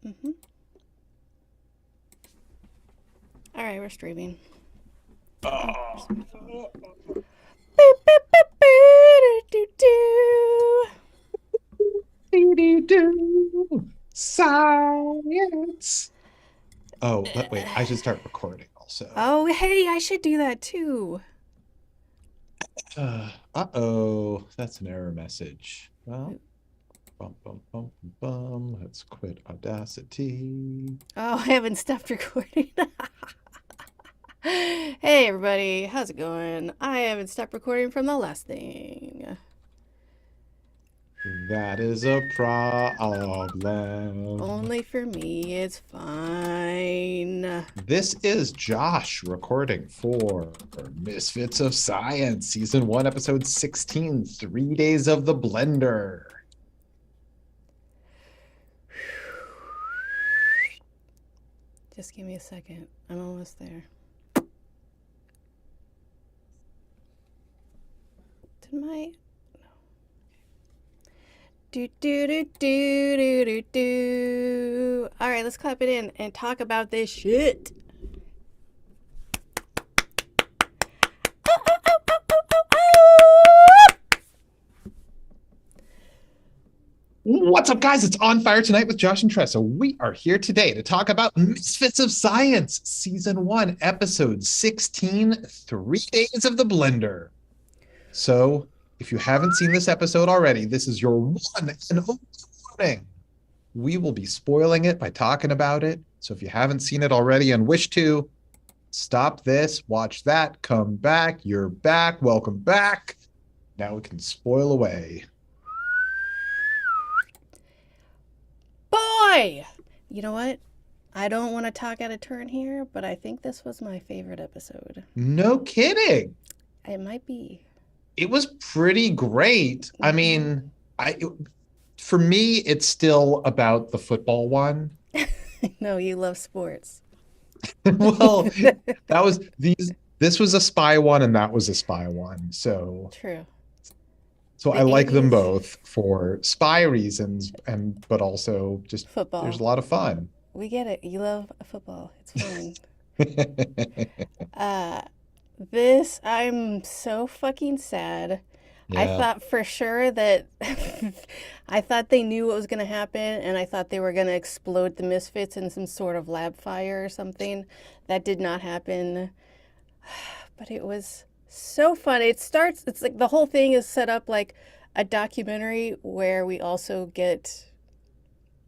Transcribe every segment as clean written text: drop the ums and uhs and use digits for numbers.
Mm-hmm. All right, we're streaming. Oh, where's my phone? Boop, boop, boop, boop, doo, doo, doo. Do science. Oh, but wait, I should start recording also. Oh, hey, I should do that too. Uh-oh, that's an error message. Well, bum, bum, bum, bum, bum. Let's quit Audacity. Oh, I haven't stopped recording. Hey, everybody, how's it going? I haven't stopped recording from the last thing. That is a problem. Only for me, it's fine. This is Josh recording for Misfits of Science, Season 1, Episode 16, 3 Days of the Blender. Just give me a second. I'm almost there. Did my do do do do do do do. All right, let's clap it in and talk about this shit. What's up, guys? It's On Fire Tonight with Josh and Tressa. We are here today to talk about Misfits of Science, Season 1, Episode 16, 3 Days of the Blender. So, if you haven't seen this episode already, this is your one and only warning. We will be spoiling it by talking about it. So, if you haven't seen it already and wish to, stop this, watch that, come back. You're back. Welcome back. Now we can spoil away. Boy! You know what? I don't want to talk out of turn here, but I think this was my favorite episode. No kidding. It might be. It was pretty great. I mean, for me, it's still about the football one. No, you love sports. Well, that was this was a spy one and that was a spy one. So True. I The like them 80s both for spy reasons but also just there's football. a lot of fun. We get it. You love football. It's fun. Uh, I'm so fucking sad. I Yeah. thought for sure that I thought they knew what was going to happen, and I thought they were going to explode the Misfits in some sort of lab fire or something. That did not happen, but it was so fun. It's like the whole thing is set up like a documentary where we also get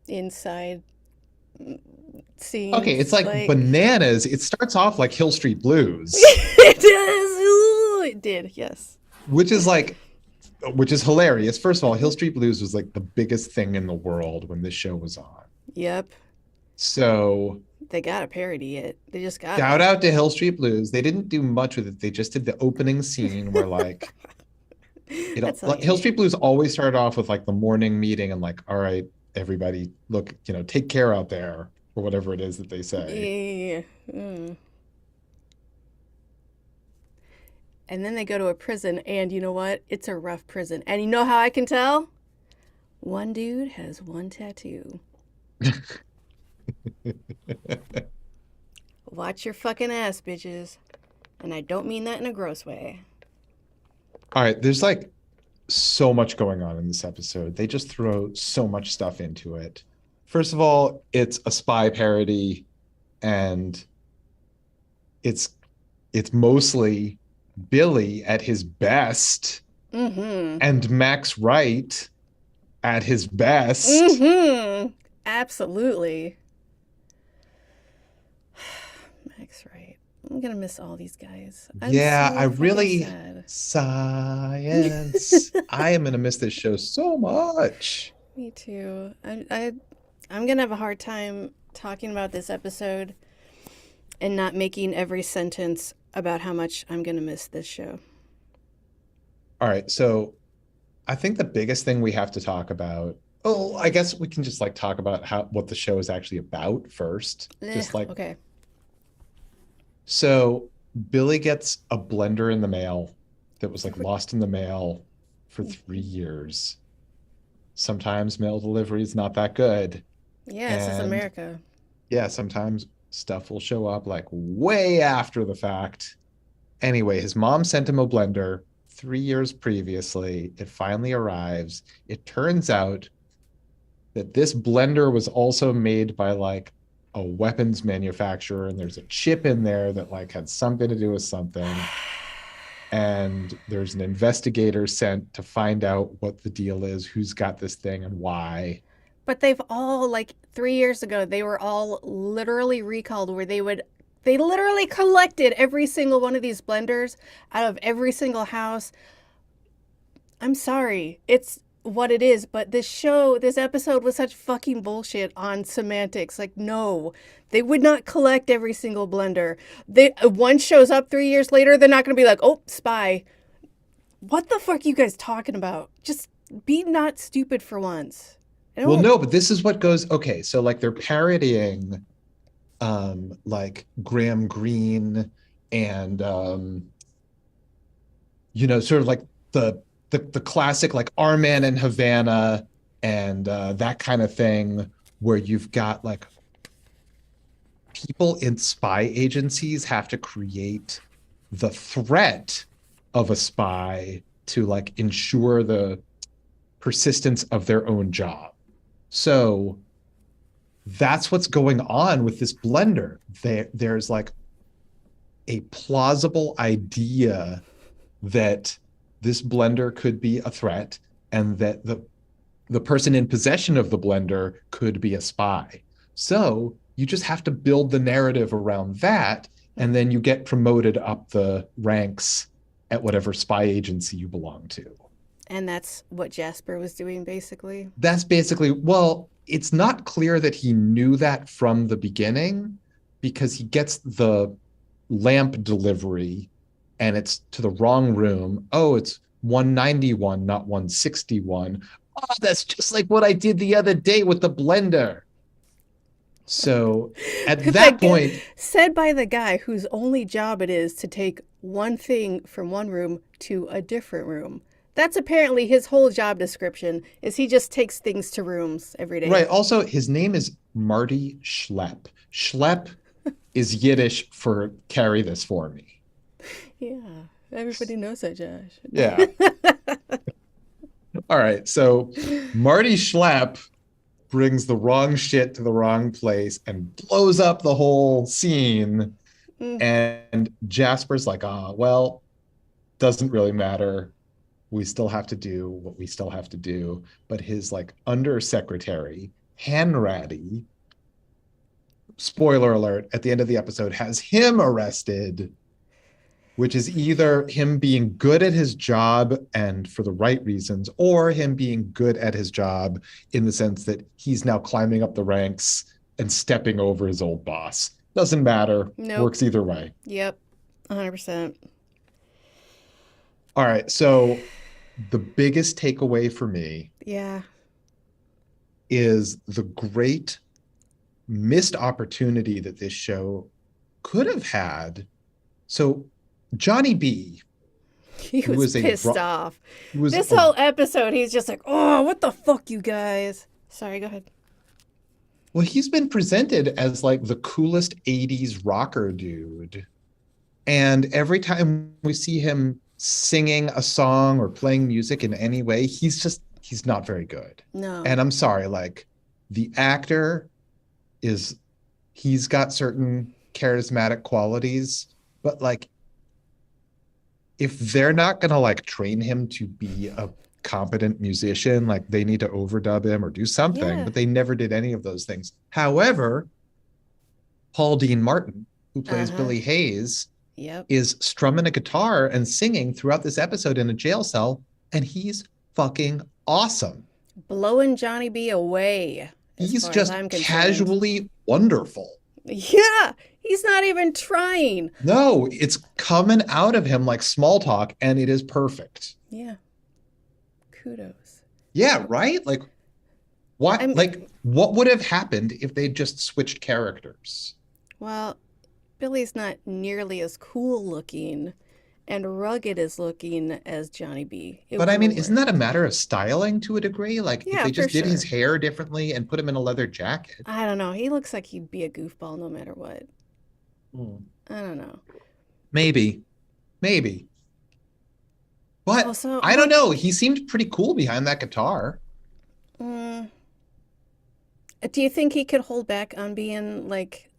inside Okay, it's scenes. like Like, bananas. It starts off like Hill Street Blues, it does. Ooh, it did, yes. which is hilarious. First of all, Hill Street Blues was like the biggest thing in the world when this show was on. Yep. So They gotta parody it. They just shout gotta. out to Hill Street Blues. They didn't do much with it. They just did the opening scene where like That's all like you Hill need. Street Blues always started off with like the morning meeting and like, all right, everybody, look, take care out there or whatever it is that they say. Yeah. Mm. And then they go to a prison, and you know what? It's a rough prison. And you know how I can tell? One dude has one tattoo. Watch your fucking ass, bitches. And I don't mean that in a gross way. All right, there's like so much going on in this episode. They just throw so much stuff into it. First of all, it's a spy parody, and it's mostly Billy at his best Mm-hmm. and Max Wright at his best. Mm-hmm. Absolutely. Max, right. I'm gonna miss all these guys. I'm Yeah, I so fucking really sad. science. I am gonna miss this show so much. Me too. I'm gonna have a hard time talking about this episode and not making every sentence about how much I'm gonna miss this show. All right, so I think the biggest thing we have to talk about. Oh, I guess we can just like talk about what the show is actually about first. Just like Okay. so Billy gets a blender in the mail that was like lost in the mail for 3 years. Sometimes mail delivery is not that good. Yeah, this is And America. yeah, sometimes stuff will show up like way after the fact. Anyway, his mom sent him a blender 3 years previously. It finally arrives. It turns out that this blender was also made by like a weapons manufacturer, and there's a chip in there that like had something to do with something. And there's an investigator sent to find out what the deal is, who's got this thing and why. But they've all, like 3 years ago, they were all literally recalled where they literally collected every single one of these blenders out of every single house. I'm sorry. It's what it is, but this episode was such fucking bullshit on semantics. Like, no, they would not collect every single blender. One shows up 3 years later, they're not going to be like, oh, spy. What the fuck are you guys talking about? Just be not stupid for once. I Well, don't. no, but this is what goes okay. So like they're parodying like Graham Greene and sort of like the classic like Our Man in Havana and that kind of thing where you've got like people in spy agencies have to create the threat of a spy to like ensure the persistence of their own job. So that's what's going on with this blender. There's like a plausible idea that this blender could be a threat and that the person in possession of the blender could be a spy. So you just have to build the narrative around that, and then you get promoted up the ranks at whatever spy agency you belong to. And that's what Jasper was doing, basically. That's basically, well, it's not clear that he knew that from the beginning because he gets the lamp delivery and it's to the wrong room. Oh, it's 191, not 161. Oh, that's just like what I did the other day with the blender. So at that That point, said by the guy whose only job it is to take one thing from one room to a different room. That's apparently his whole job description. Is he just takes things to rooms every day? right. Also, his name is Marty Schlepp. Schlepp is Yiddish for carry this for me. Yeah, everybody knows that, Josh. Yeah. All right. So Marty Schlepp brings the wrong shit to the wrong place and blows up the whole scene. Mm. And Jasper's like, well, doesn't really matter. We still have to do what we still have to do. But his like undersecretary, Hanratty, spoiler alert, at the end of the episode, has him arrested, which is either him being good at his job and for the right reasons, or him being good at his job in the sense that he's now climbing up the ranks and stepping over his old boss. Doesn't matter. Nope. Works either way. Yep. 100%. All right. So the biggest takeaway for me Yeah. is the great missed opportunity that this show could have had. So Johnny B, He who was is pissed off. who was This whole episode, he's just like, oh, what the fuck, you guys? Sorry, go ahead. well, he's been presented as like the coolest 80s rocker dude. And every time we see him singing a song or playing music in any way, he's not very good. No. And I'm sorry, like the actor is, he's got certain charismatic qualities, but like if they're not going to like train him to be a competent musician, like they need to overdub him or do something, Yeah. but they never did any of those things. However, Paul Dean Martin, who plays Uh-huh. Billy Hayes, Yep. is strumming a guitar and singing throughout this episode in a jail cell, and he's fucking awesome. Blowing Johnny B away, as He's far as just I'm concerned. casually wonderful. Yeah. He's not even trying. No, it's coming out of him like small talk, and it is perfect. Yeah. Kudos. Yeah, right? Like, what? I'm- Like, what would have happened if they just switched characters? Well, Billy's not nearly as cool looking and rugged as looking as Johnny B. It But I would mean, have isn't that a worked. matter of styling to a degree? Like if Yeah, they for just did his sure. hair differently and put him in a leather jacket. I don't know. He looks like he'd be a goofball no matter what. Hmm. I don't know. Maybe, maybe. But Also, I don't know. He seemed pretty cool behind that guitar. mm, do you think he could hold back on being like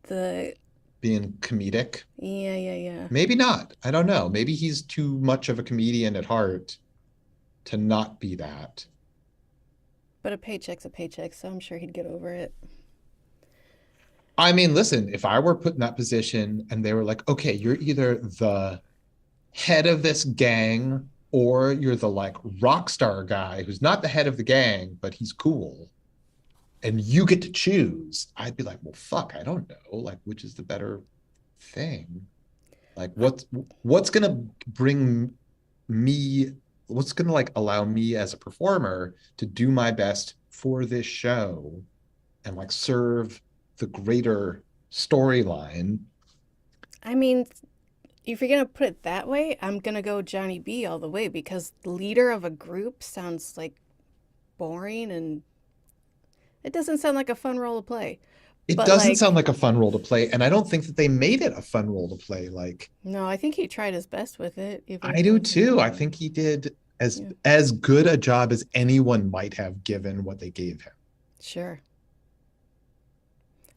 the? Being comedic. Yeah, yeah, yeah. Maybe not. I don't know. Maybe he's too much of a comedian at heart to not be that. But a paycheck's a paycheck, so I'm sure he'd get over it. I mean, listen, if I were put in that position and they were like, okay, you're either the head of this gang or you're the like rock star guy who's not the head of the gang, but he's cool, and you get to choose, I'd be like, well, fuck, I don't know. Like, which is the better thing? Like, I, what's gonna bring me, what's gonna like allow me as a performer to do my best for this show and like serve the greater storyline. I mean, if you're gonna put it that way, I'm gonna go Johnny B all the way because leader of a group sounds like boring and it doesn't sound like a fun role to play. It But doesn't sound like, like a fun role to play, and I don't think that they made it a fun role to play. Like, no, I think he tried his best with it, even if I it do wasn't. too. I think he did Yeah, as good a job as anyone might have given what they gave him. sure.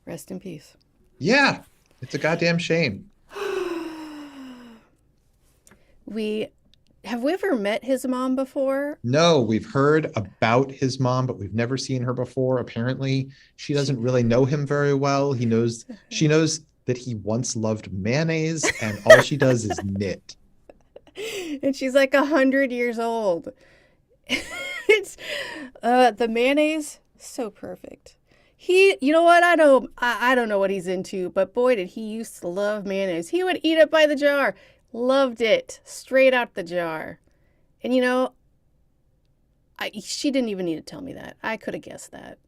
Rest in peace. Yeah, it's a goddamn shame. we have we ever met his mom before? No, we've heard about his mom, but we've never seen her before. Apparently, she She, doesn't really know him very well. She knows that he once loved mayonnaise, and all she does is knit. and she's like 100 years old. it's the mayonnaise so perfect. You know what? I don't know what he's into, but boy, did he used to love mayonnaise. He would eat it by the jar, loved it straight out the jar. And she didn't even need to tell me that. I could have guessed that.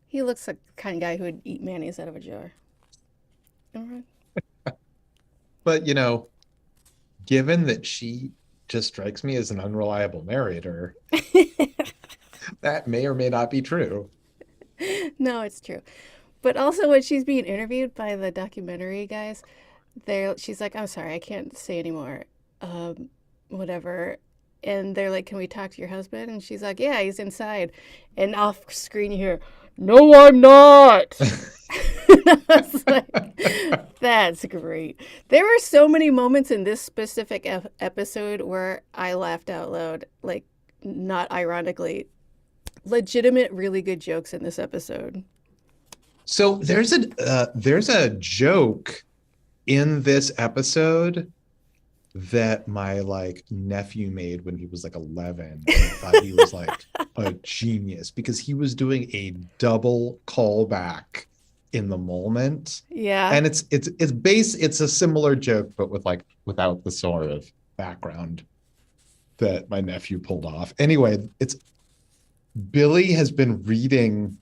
He looks like the kind of guy who would eat mayonnaise out of a jar. All right. But, given that she just strikes me as an unreliable narrator, that may or may not be true. No, it's true. But also, when she's being interviewed by the documentary guys, she's like, "I'm sorry, I can't say anymore." Whatever. And they're like, "Can we talk to your husband?" And she's like, "Yeah, he's inside." And off screen, you hear, "No, I'm not." I was like, "That's great." There were so many moments in this specific episode where I laughed out loud, like not ironically. Legitimate, really good jokes in this episode. So there's a joke in this episode that my like nephew made when he was like 11, and I thought he was like a genius because he was doing a double callback in the moment. Yeah. And it's a similar joke but with like without the sort of background that my nephew pulled off. Anyway, it's Billy has been reading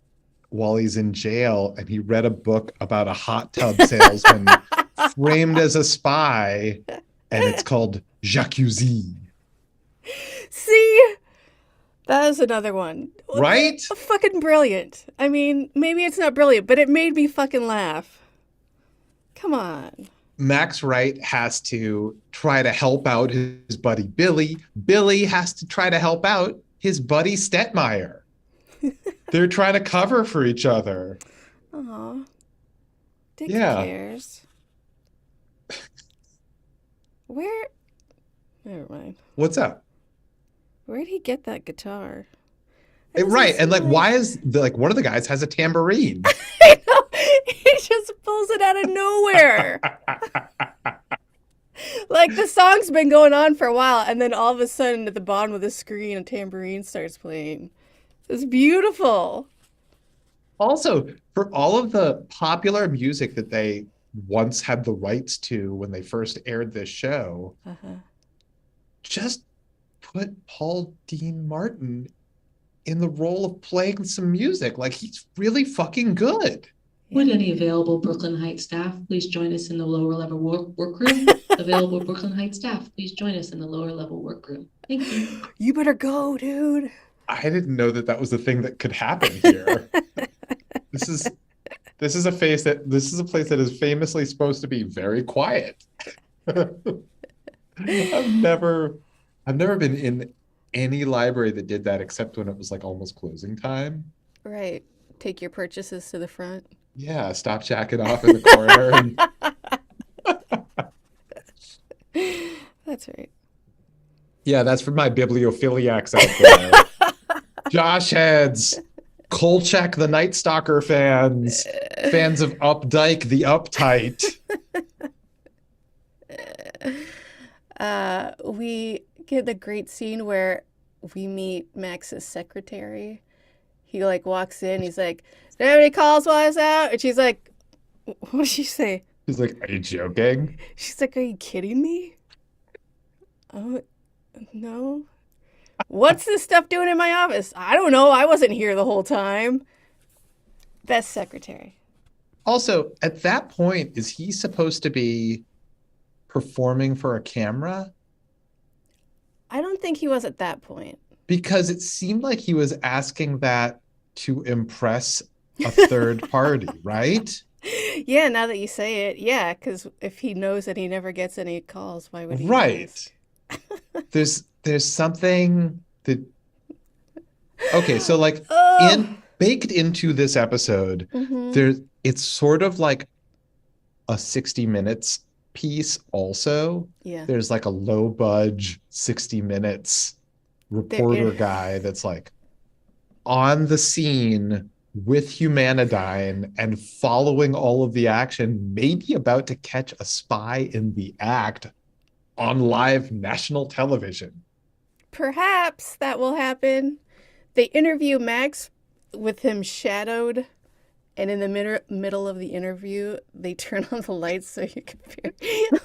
while he's in jail, and he read a book about a hot tub salesman framed as a spy, and it's called Jacuzzi. See? That is another one. Right? Fucking brilliant. I mean, maybe it's not brilliant, but it made me fucking laugh. Come on. Max Wright has to try to help out his buddy Billy. Billy has to try to help out his buddy Stetmeyer. They're trying to cover for each other. Aw. Dick Yeah. cares. Where? Never mind. What's up? Where'd he get that guitar? That doesn't Right. And like, sound like. why is like one of the guys has a tambourine? I know. He just pulls it out of nowhere. Like the song's been going on for a while, and then all of a sudden, at the bottom of the screen, a tambourine starts playing. It's beautiful. Also, for all of the popular music that they once had the rights to when they first aired this show, Uh-huh. just put Paul Dean Martin in the role of playing some music. Like he's really fucking good. Yeah. Would any available Brooklyn Heights staff please join us in the lower level workroom? Available Brooklyn Heights staff, please join us in the lower level workroom. Thank you. You better go, dude. I didn't know that that was a thing that could happen here. This is this is a place that is famously supposed to be very quiet. I've never I've never been in any library that did that except when it was like almost closing time. Right. Take your purchases to the front. Yeah, stop jacking off in the corner and That's right. yeah, that's for my bibliophiliacs out there. Josh heads, Kolchak the Night Stalker fans, fans of Updike the Uptight. We get the great scene where we meet Max's secretary. He like walks in. He's like, "Do you have any calls while I was out?" And she's like, "What did she say?" He's like, are you joking? She's like, "Are you kidding me?" Oh, no. What's this stuff doing in my office? I don't know. I wasn't here the whole time. Best secretary. Also, at that point, is he supposed to be performing for a camera? I don't think he was at that point. Because it seemed like he was asking that to impress a third party, right? Yeah, now that you say it, yeah, because if he knows that he never gets any calls, why would he Right. ask? There's something that okay, so like Oh. in baked into this episode, Mm-hmm. there it's sort of like a 60 minutes piece also. Yeah. There's like a low budge 60 minutes There. reporter guy that's like on the scene with Humanidine and following all of the action, maybe about to catch a spy in the act on live national television. Perhaps that will happen. They interview Max with him shadowed, and in the middle of the interview, they turn on the lights so you can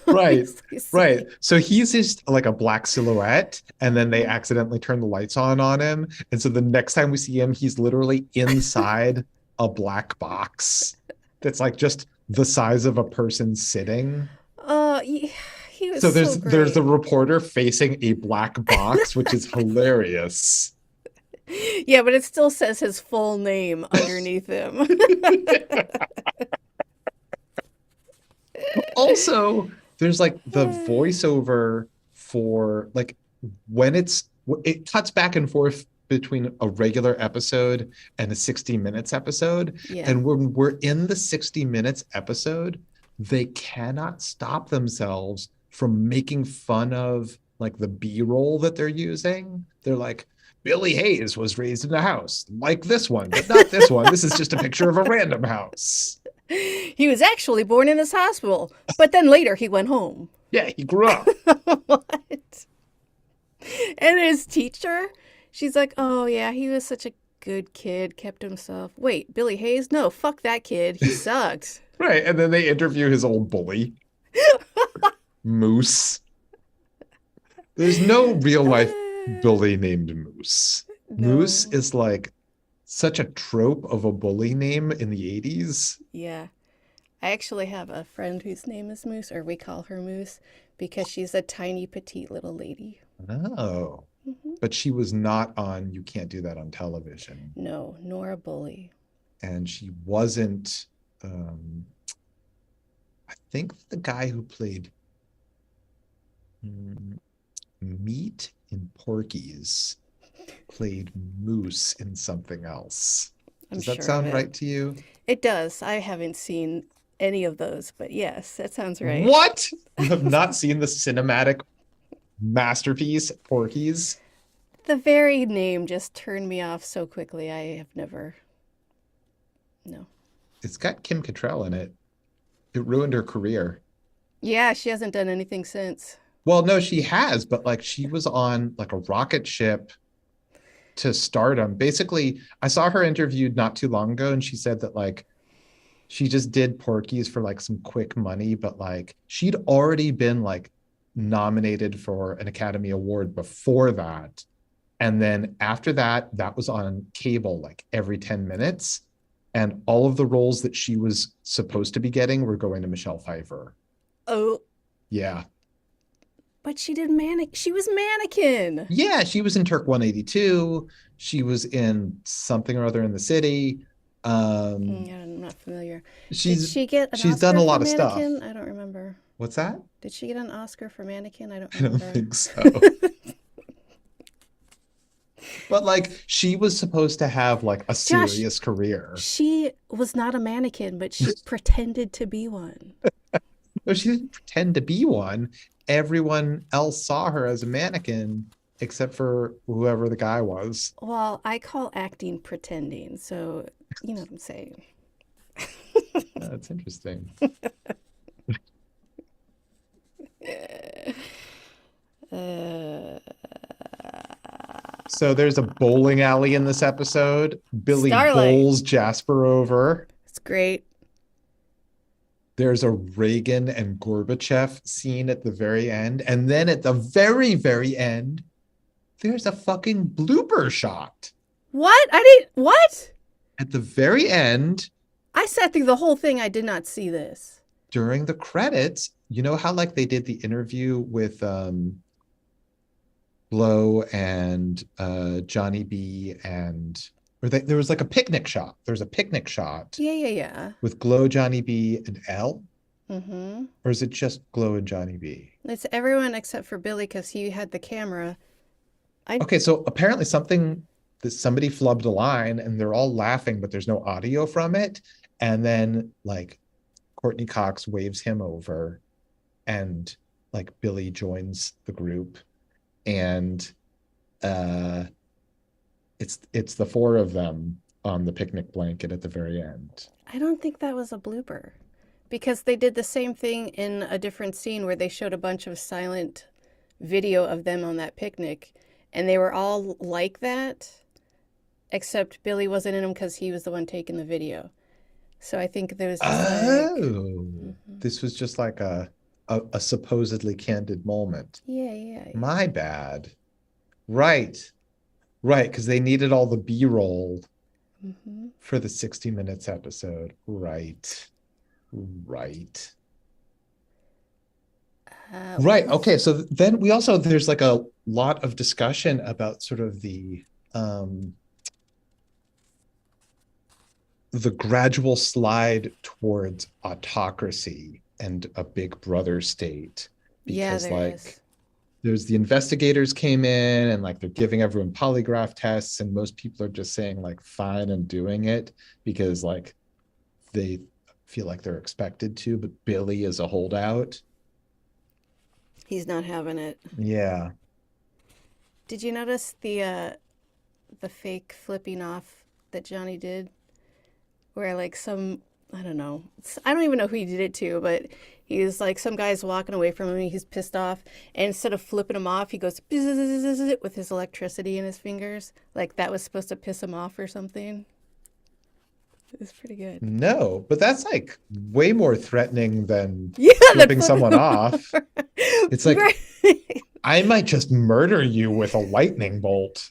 Right, obviously see. right. So he's just like a black silhouette, and then they accidentally turn the lights on him. And so the next time we see him, he's literally inside a black box that's like just the size of a person sitting. He was So so there's the great. reporter facing a black box, which is hilarious. Yeah, but it still says his full name underneath him. Also, there's like the voiceover for like when it cuts back and forth between a regular episode and a 60 minutes episode. Yeah. And when we're in the 60 minutes episode, they cannot stop themselves from making fun of like the B-roll that they're using. They're like, Billy Hayes was raised in a house like this one, but not this one. This is just a picture of a random house. He was actually born in this hospital, but then later he went home. Yeah, he grew up. What? And his teacher, she's like, "Oh yeah, he was such a good kid, kept himself." Wait, Billy Hayes? No, fuck that kid. He sucked. Right. And then they interview his old bully, Moose. There's no real life bully named Moose. No. Moose is like such a trope of a bully name in the 80s. Yeah. I actually have a friend whose name is Moose, or we call her Moose, because she's a tiny, petite little lady. Oh. Hmm. But she was not on You Can't Do That on Television. No, nor a bully. And she wasn't, I think the guy who played Meat in Porky's played Moose in something else. I'm Does sure that of sound it. right to you? It does. I haven't seen any of those, but yes, that sounds right. What? You have not seen the cinematic masterpiece, Porky's? The very name just turned me off so quickly. I have never. No. It's got Kim Cattrall in it. It ruined her career. Yeah, she hasn't done anything since. Well, no, she has, but like she was on like a rocket ship to stardom. Basically, I saw her interviewed not too long ago, and she said that like she just did Porky's for like some quick money, but like she'd already been like nominated for an Academy Award before that. And then after that, that was on cable like every 10 minutes. and all of the roles that she was supposed to be getting were going to Michelle Pfeiffer. Oh, Yeah. but she did She was Mannequin. Yeah, she was in Turk 182. She was in something or other in the city. I'm not familiar. Did She's she get an she's done Oscar a for lot of stuff. Mannequin? I don't remember. What's that? Did she get an Oscar for Mannequin? I don't I don't remember. think so. But like she was supposed to have like a Josh, serious career. she was not a mannequin, but she pretended to be one. No, she didn't pretend to be one. Everyone else saw her as a mannequin except for whoever the guy was. Well, I call acting pretending, so you know what I'm saying. That's interesting. Uh, So there's a bowling alley in this episode. Billy Starlight. bowls Jasper over. It's great. There's a Reagan and Gorbachev scene at the very end. And then at the very, very end, there's a fucking blooper shot. What? What? At the very end, I sat through the whole thing. I did not see this. during the credits, you know how like they did the interview with Blow and Johnny B and there was like a picnic shot. There's a picnic shot Yeah. with Glow, Johnny B, and L. Mm-hmm. Or is it just Glow and Johnny B? It's everyone except for Billy because he had the camera. Okay, so apparently somebody flubbed a line and they're all laughing, but there's no audio from it. And then like Courtney Cox waves him over and like Billy joins the group and it's the four of them on the picnic blanket at the very end. I don't think that was a blooper because they did the same thing in a different scene where they showed a bunch of silent video of them on that picnic and they were all like that except Billy wasn't in them because he was the one taking the video. So I think there was just This was just like a supposedly candid moment. Yeah. My bad. Right, because they needed all the B-roll for the 60 Minutes episode. Right. Right. Okay. So then there's like a lot of discussion about sort of the gradual slide towards autocracy and a big brother state. Because there's the investigators came in and like they're giving everyone polygraph tests and most people are just saying like fine and doing it because like they feel like they're expected to, but Billy is a holdout. He's not having it. Yeah. Did you notice the fake flipping off that Johnny did? Where like I don't even know who he did it to, but he's like some guy's walking away from him and he's pissed off. And instead of flipping him off, he goes with his electricity in his fingers. Like that was supposed to piss him off or something. It's pretty good. No, but that's like way more threatening than flipping flipping someone off. It's like, I might just murder you with a lightning bolt.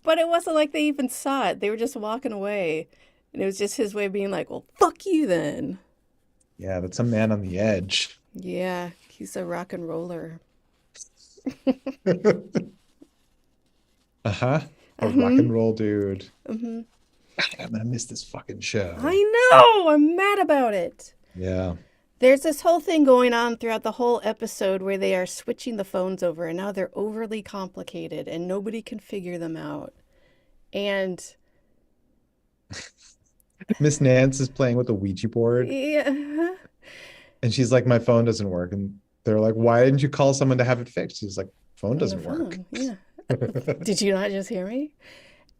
But it wasn't like they even saw it. They were just walking away. And it was just his way of being like, well, fuck you then. Yeah, that's a man on the edge. Yeah, he's a rock and roller. A rock and roll dude. God, I'm gonna miss this fucking show. I know! I'm mad about it. Yeah. There's this whole thing going on throughout the whole episode where they are switching the phones over and now they're overly complicated and nobody can figure them out. And Miss Nance is playing with a Ouija board. yeah. And she's like, my phone doesn't work. And they're like, why didn't you call someone to have it fixed? She's like, phone doesn't work. Yeah. Did you not just hear me?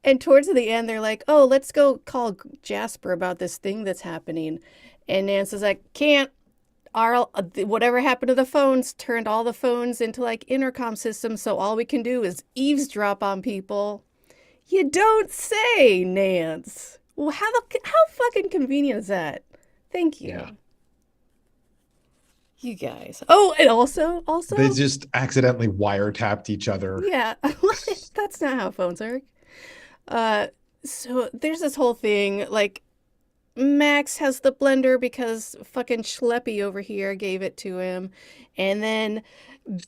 And towards the end, they're like, oh, let's go call Jasper about this thing that's happening. And Nance is like, can't. Whatever happened to the phones turned all the phones into like intercom systems. So all we can do is eavesdrop on people. You don't say, Nance. Well, how fucking convenient is that? Thank you. Yeah. You guys. Oh, and also they just accidentally wiretapped each other. Yeah. That's not how phones work. So there's this whole thing, like, Max has the blender because fucking Schleppy over here gave it to him. And then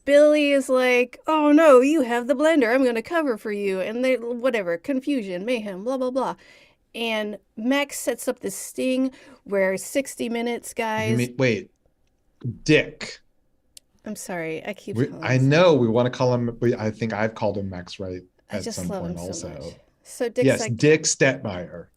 Billy is like, oh no, you have the blender. I'm going to cover for you. And they, whatever, confusion, mayhem, blah, blah, blah. And Max sets up this sting where 60 minutes, guys. Wait, Dick. I'm sorry, I keep calling I him. know we want to call him, I think I've called him Max right I at just some love point him so much. also. So Dick's Yes, like, Dick Stetmeyer.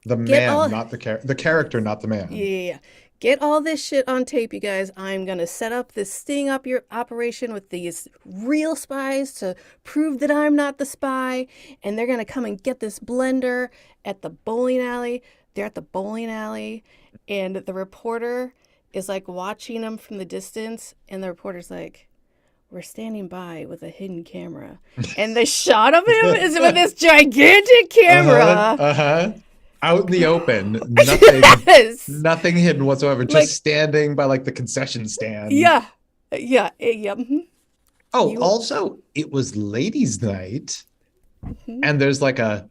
The get man, all. not the character, not the man. Yeah. Get all this shit on tape, you guys. I'm gonna set up this sting up your operation with these real spies to prove that I'm not the spy, and they're gonna come and get this blender at the bowling alley. They're at the bowling alley, and the reporter is like watching them from the distance, and the reporter's like, "We're standing by with a hidden camera," and the shot of him is with this gigantic camera. Uh-huh. Out in the open, nothing, Yes. nothing hidden whatsoever. Just Like- standing by like the concession stand. Yeah. Mhm. Oh, also, it was ladies' night, and there's like a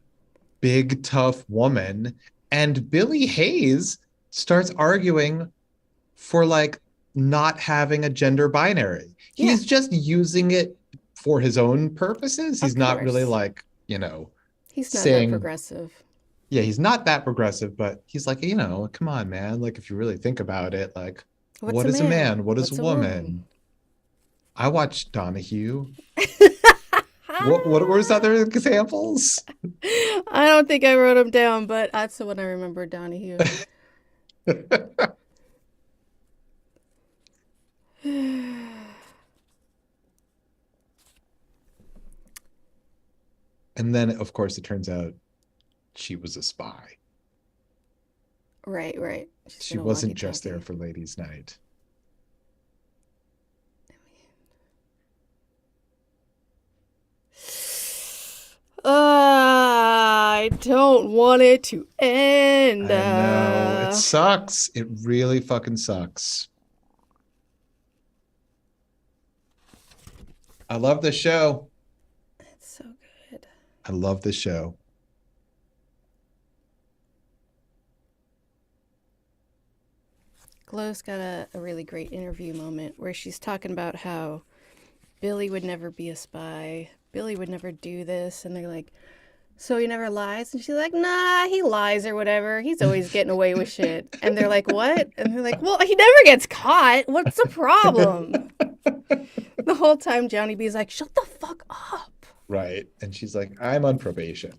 big tough woman, and Billy Hayes starts arguing for like not having a gender binary. He's just using it for his own purposes. He's not really like, He's not saying that progressive. Yeah, he's not that progressive, but he's like, come on, man. Like, if you really think about it, like, what is a man? What is a woman? I watched Donahue. What were other examples? I don't think I wrote them down, but that's the one I remember, Donahue. And then, of course, it turns out she was a spy. Right. She wasn't just there for ladies' night. I don't want it to end. I know. It sucks. It really fucking sucks. I love the show. It's so good. I love the show. Glow's got a really great interview moment where she's talking about how Billy would never be a spy. Billy would never do this. And they're like, so he never lies? And she's like, nah, he lies or whatever. He's always getting away with shit. And they're like, what? And they're like, well, he never gets caught. What's the problem? The whole time Johnny B's like, shut the fuck up. Right. And she's like, I'm on probation.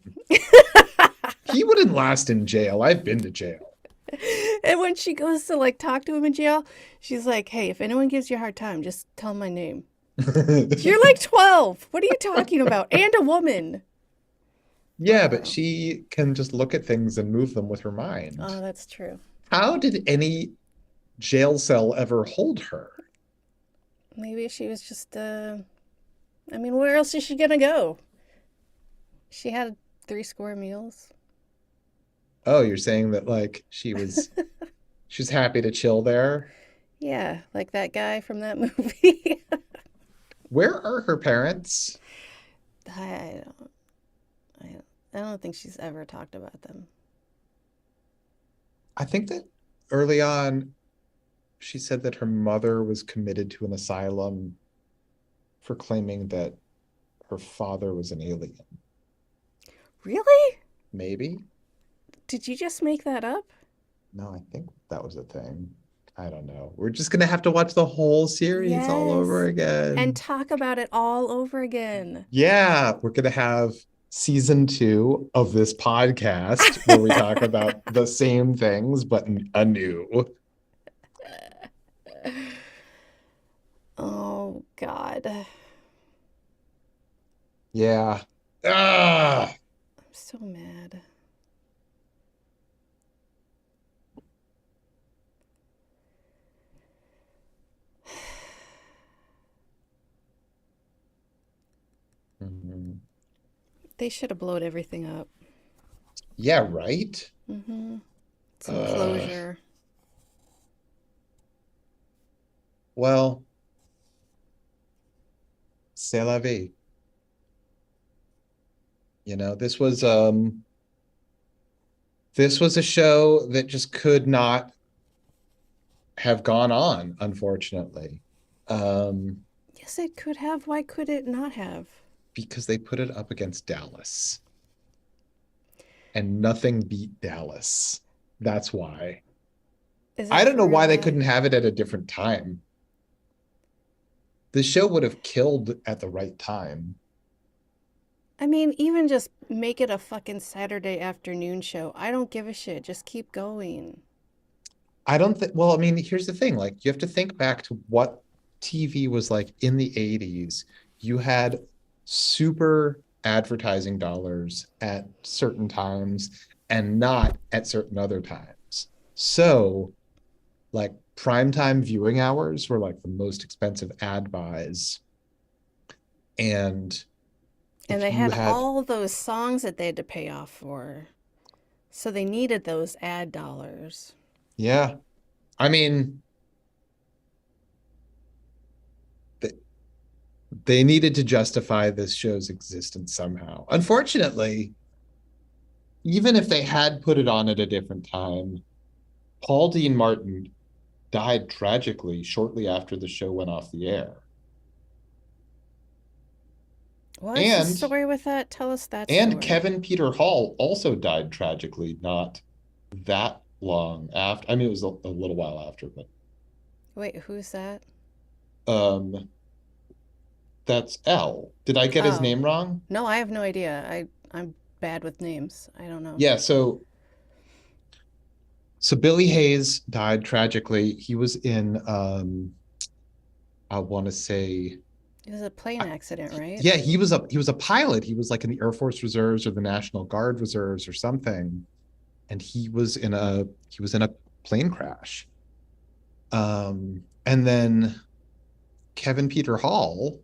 He wouldn't last in jail. I've been to jail. And when she goes to like talk to him in jail, she's like, hey, if anyone gives you a hard time, just tell them my name. You're like 12. What are you talking about? And a woman. Yeah, but she can just look at things and move them with her mind. Oh, that's true. How did any jail cell ever hold her? Maybe she was just, I mean, where else is she gonna go? She had 3 square meals. Oh, you're saying that like she's happy to chill there? Yeah, like that guy from that movie. Where are her parents? I don't think she's ever talked about them. I think that early on, she said that her mother was committed to an asylum for claiming that her father was an alien. Really? Maybe? Did you just make that up? No, I think that was a thing. I don't know. We're just going to have to watch the whole series all over again. And talk about it all over again. Yeah, we're going to have season 2 of this podcast where we talk about the same things, but anew. Oh, God. Yeah. Ah! I'm so mad. Mm-hmm. They should have blown everything up. Yeah, right? Mm-hmm. Some closure. Well, c'est la vie. You know, this was This was a show that just could not have gone on, unfortunately. Um, Yes, it could have. Why could it not have? because they put it up against Dallas and nothing beat Dallas. That's why. Is I that don't for know real? why they Why? couldn't have it at a different time. The show would have killed at the right time. I mean, even just make it a fucking Saturday afternoon show. I don't give a shit. Just keep going. I don't think, well, I mean, here's the thing. Like, you have to think back to what TV was like in the 80s. You had super advertising dollars at certain times and not at certain other times. So, like, primetime viewing hours were like the most expensive ad buys. And And if they you had had, all those songs that they had to pay off for. So they needed those ad dollars. yeah, I mean, th- they needed to justify this show's existence somehow. Unfortunately, even if they had put it on at a different time, Paul Dean Martin died tragically shortly after the show went off the air. What's the And story with that? Tell us that and story. Kevin Peter Hall also died tragically not that long after. I mean, it was a little while after, but Wait, who's that? um that's L. Did I get his Oh, name wrong? no, I have no idea. I'm bad with names. I don't know. Yeah, so Billy Hayes died tragically. He was in I want to say It was a plane accident, right? yeah, he was a pilot. He was like in the Air Force Reserves or the National Guard Reserves or something, and he was in a plane crash. And then Kevin Peter Hall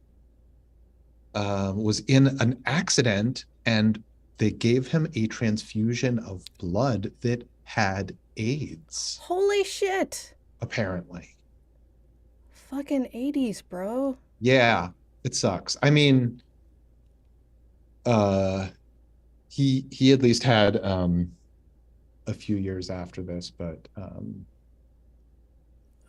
was in an accident, and they gave him a transfusion of blood that had AIDS, Holy shit! apparently. Fucking 80s, bro. Yeah, it sucks. I mean, uh, he at least had a few years after this, but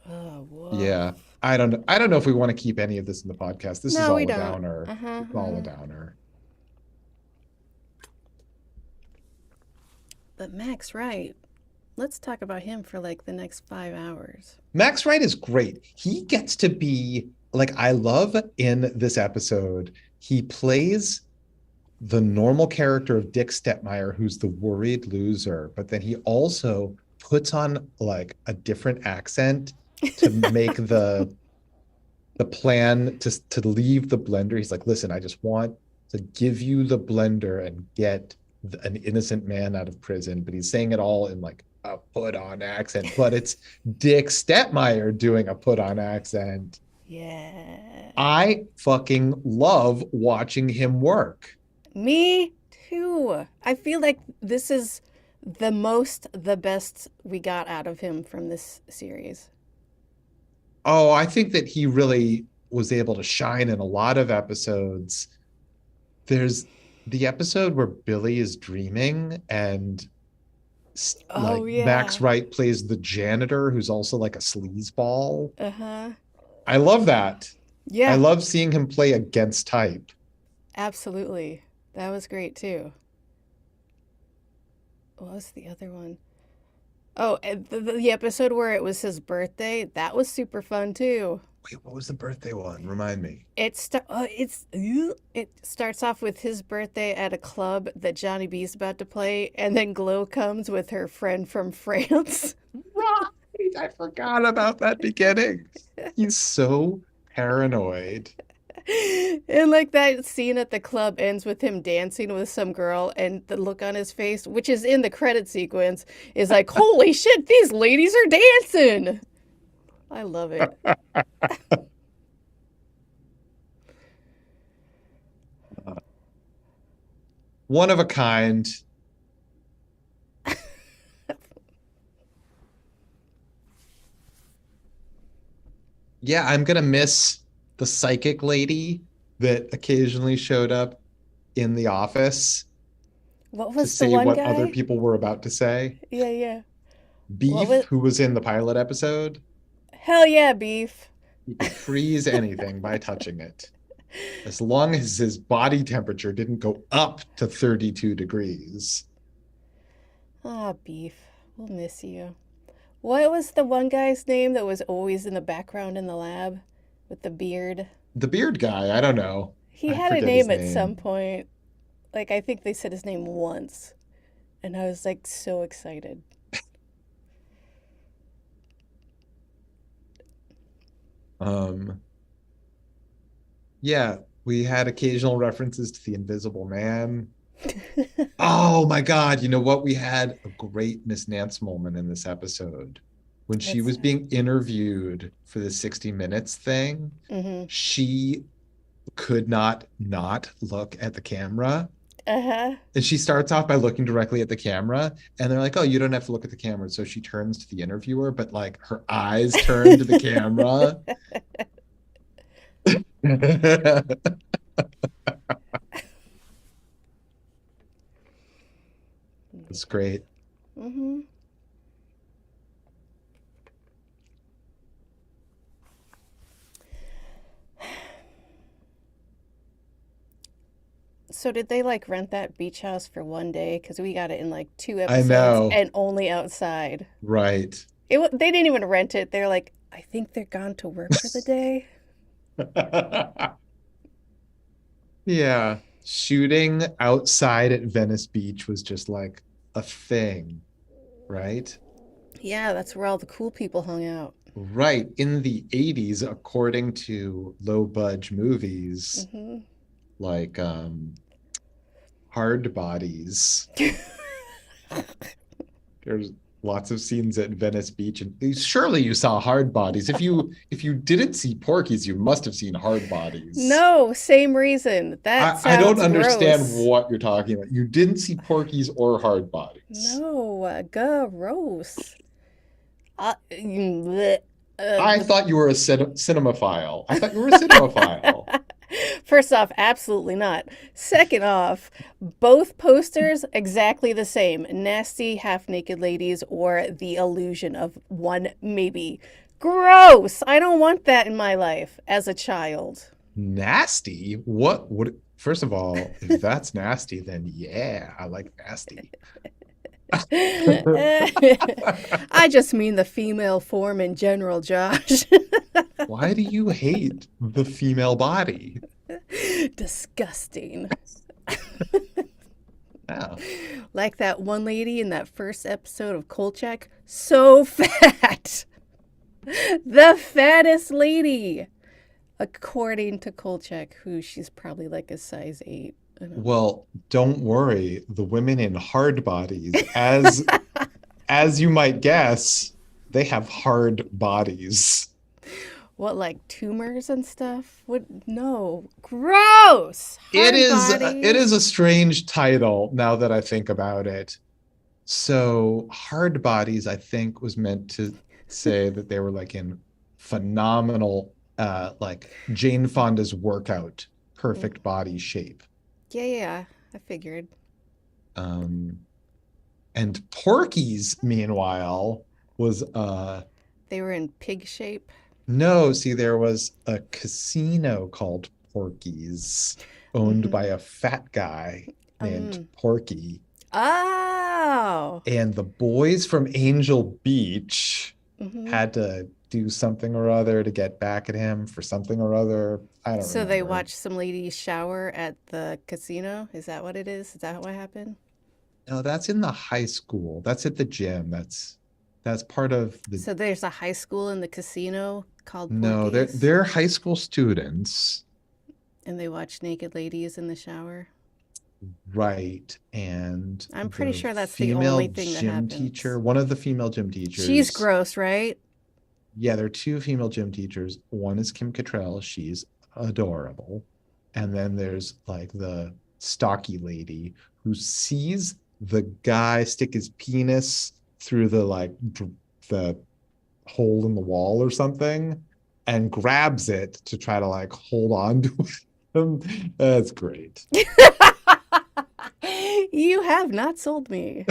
Oh, yeah, woof. I don't know if we want to keep any of this in the podcast. This is No, we all a don't. downer. Uh-huh, It's all a uh-huh. downer. But Max Wright, let's talk about him for like the next 5 hours. Max Wright is great. He gets to be like, I love in this episode, he plays the normal character of Dick Stepmeyer, who's the worried loser, but then he also puts on like a different accent to make the plan to leave the blender. He's like, listen, I just want to give you the blender and get an innocent man out of prison. But he's saying it all in like a put on accent, but it's Dick Stepmeyer doing a put on accent. Yeah. I fucking love watching him work. Me too. I feel like this is the best we got out of him from this series. Oh, I think that he really was able to shine in a lot of episodes. There's the episode where Billy is dreaming and like Oh, Max yeah. Wright plays the janitor who's also like a sleazeball. Uh-huh. I love that. I Yeah, love seeing him play against type. absolutely. That was great too. What was the other one? Oh, and the episode where it was his birthday, that was super fun too. Wait, what was the birthday one? Remind me. It starts off with his birthday at a club that Johnny B's about to play, and then Glow comes with her friend from France. Right. I forgot about that beginning. He's so paranoid. And like that scene at the club ends with him dancing with some girl, and the look on his face, which is in the credit sequence, is like, holy shit, these ladies are dancing. I love it. One of a kind. Yeah, I'm gonna miss the psychic lady that occasionally showed up in the office. What to was the say one what other guy? people were about to say. Yeah, yeah. What Beef, was? who was in the pilot episode, Hell yeah, beef. he could freeze anything by touching it, as long as his body temperature didn't go up to 32 degrees. Ah, beef. We'll miss you. What was the one guy's name that was always in the background in the lab with the beard? The beard guy, I don't know. He I had a forget his name at some name. point. Like, I think they said his name once. And I was like so excited. Um, yeah, we had occasional references to the Invisible Man. Oh my God, you know what? We had a great Miss Nance moment in this episode. When she What's was that? being interviewed for the 60 Minutes thing, Mm-hmm. she could not look at the camera. Uh-huh. And she starts off by looking directly at the camera, and they're like, "Oh, you don't have to look at the camera." So she turns to the interviewer, but like her eyes turn to the camera. It's great. Mm-hmm. So did they like rent that beach house for one day? Because we got it in like two I episodes know. and only outside. Right. They didn't even rent it. They're like, I think they're gone to work for the day. Yeah. Shooting outside at Venice Beach was just like a thing, right? Yeah, that's where all the cool people hung out. Right. In the 80s, according to low budge movies Mm-hmm. like Hard Bodies, there's lots of scenes at Venice Beach, and surely you saw Hard Bodies. If you didn't see Porky's, you must have seen Hard Bodies. No, same reason. That I don't sounds understand gross. what you're talking about. You didn't see Porky's or Hard Bodies. No, gross. Bleh. I thought you were a cinemaphile. I thought you were a cinemaphile. First off, absolutely not. Second off, both posters exactly the same. Nasty half-naked ladies or the illusion of one maybe. Gross. I don't want that in my life as a child. Nasty? What would first of all, if that's nasty, then yeah, I like nasty. I just mean the female form in general, Josh. Why do you hate the female body? Disgusting. Yeah. Like that one lady in that first episode of Kolchak. So fat. The fattest lady. According to Kolchak, who she's probably like a size 8. I don't know. Well, don't worry. The women in hard bodies, as you might guess, they have hard bodies. What, like tumors and stuff? What? No. Gross. It Hard is bodies. a strange title now that I think about it. So, hard bodies, I think, was meant to say that they were like in phenomenal, like Jane Fonda's workout, perfect body shape. Yeah, yeah. I figured. Um, and Porky's, meanwhile, was They were in pig shape. no, see, there was a casino called Porky's, owned Mm-hmm. by a fat guy named Um. Porky. Oh. And the boys from Angel Beach Mm-hmm. had to do something or other to get back at him for something or other. I don't So they remember. watched some lady shower at the casino? Is that what it is? Is that what happened? No, that's in the high school. That's at the gym. That's part of the So there's a high school in the casino called no, they're Porky's, they're high school students, and they watch naked ladies in the shower. right? And I'm pretty the sure that's the female only thing that gym happens. teacher, one of the female gym She's teachers, gross, right? yeah, there are two female gym teachers. One is Kim Cattrall. She's adorable. And then there's like the stocky lady who sees the guy stick his penis through the the hole in the wall or something and grabs it to try to like hold on to him. That's great. You have not sold me.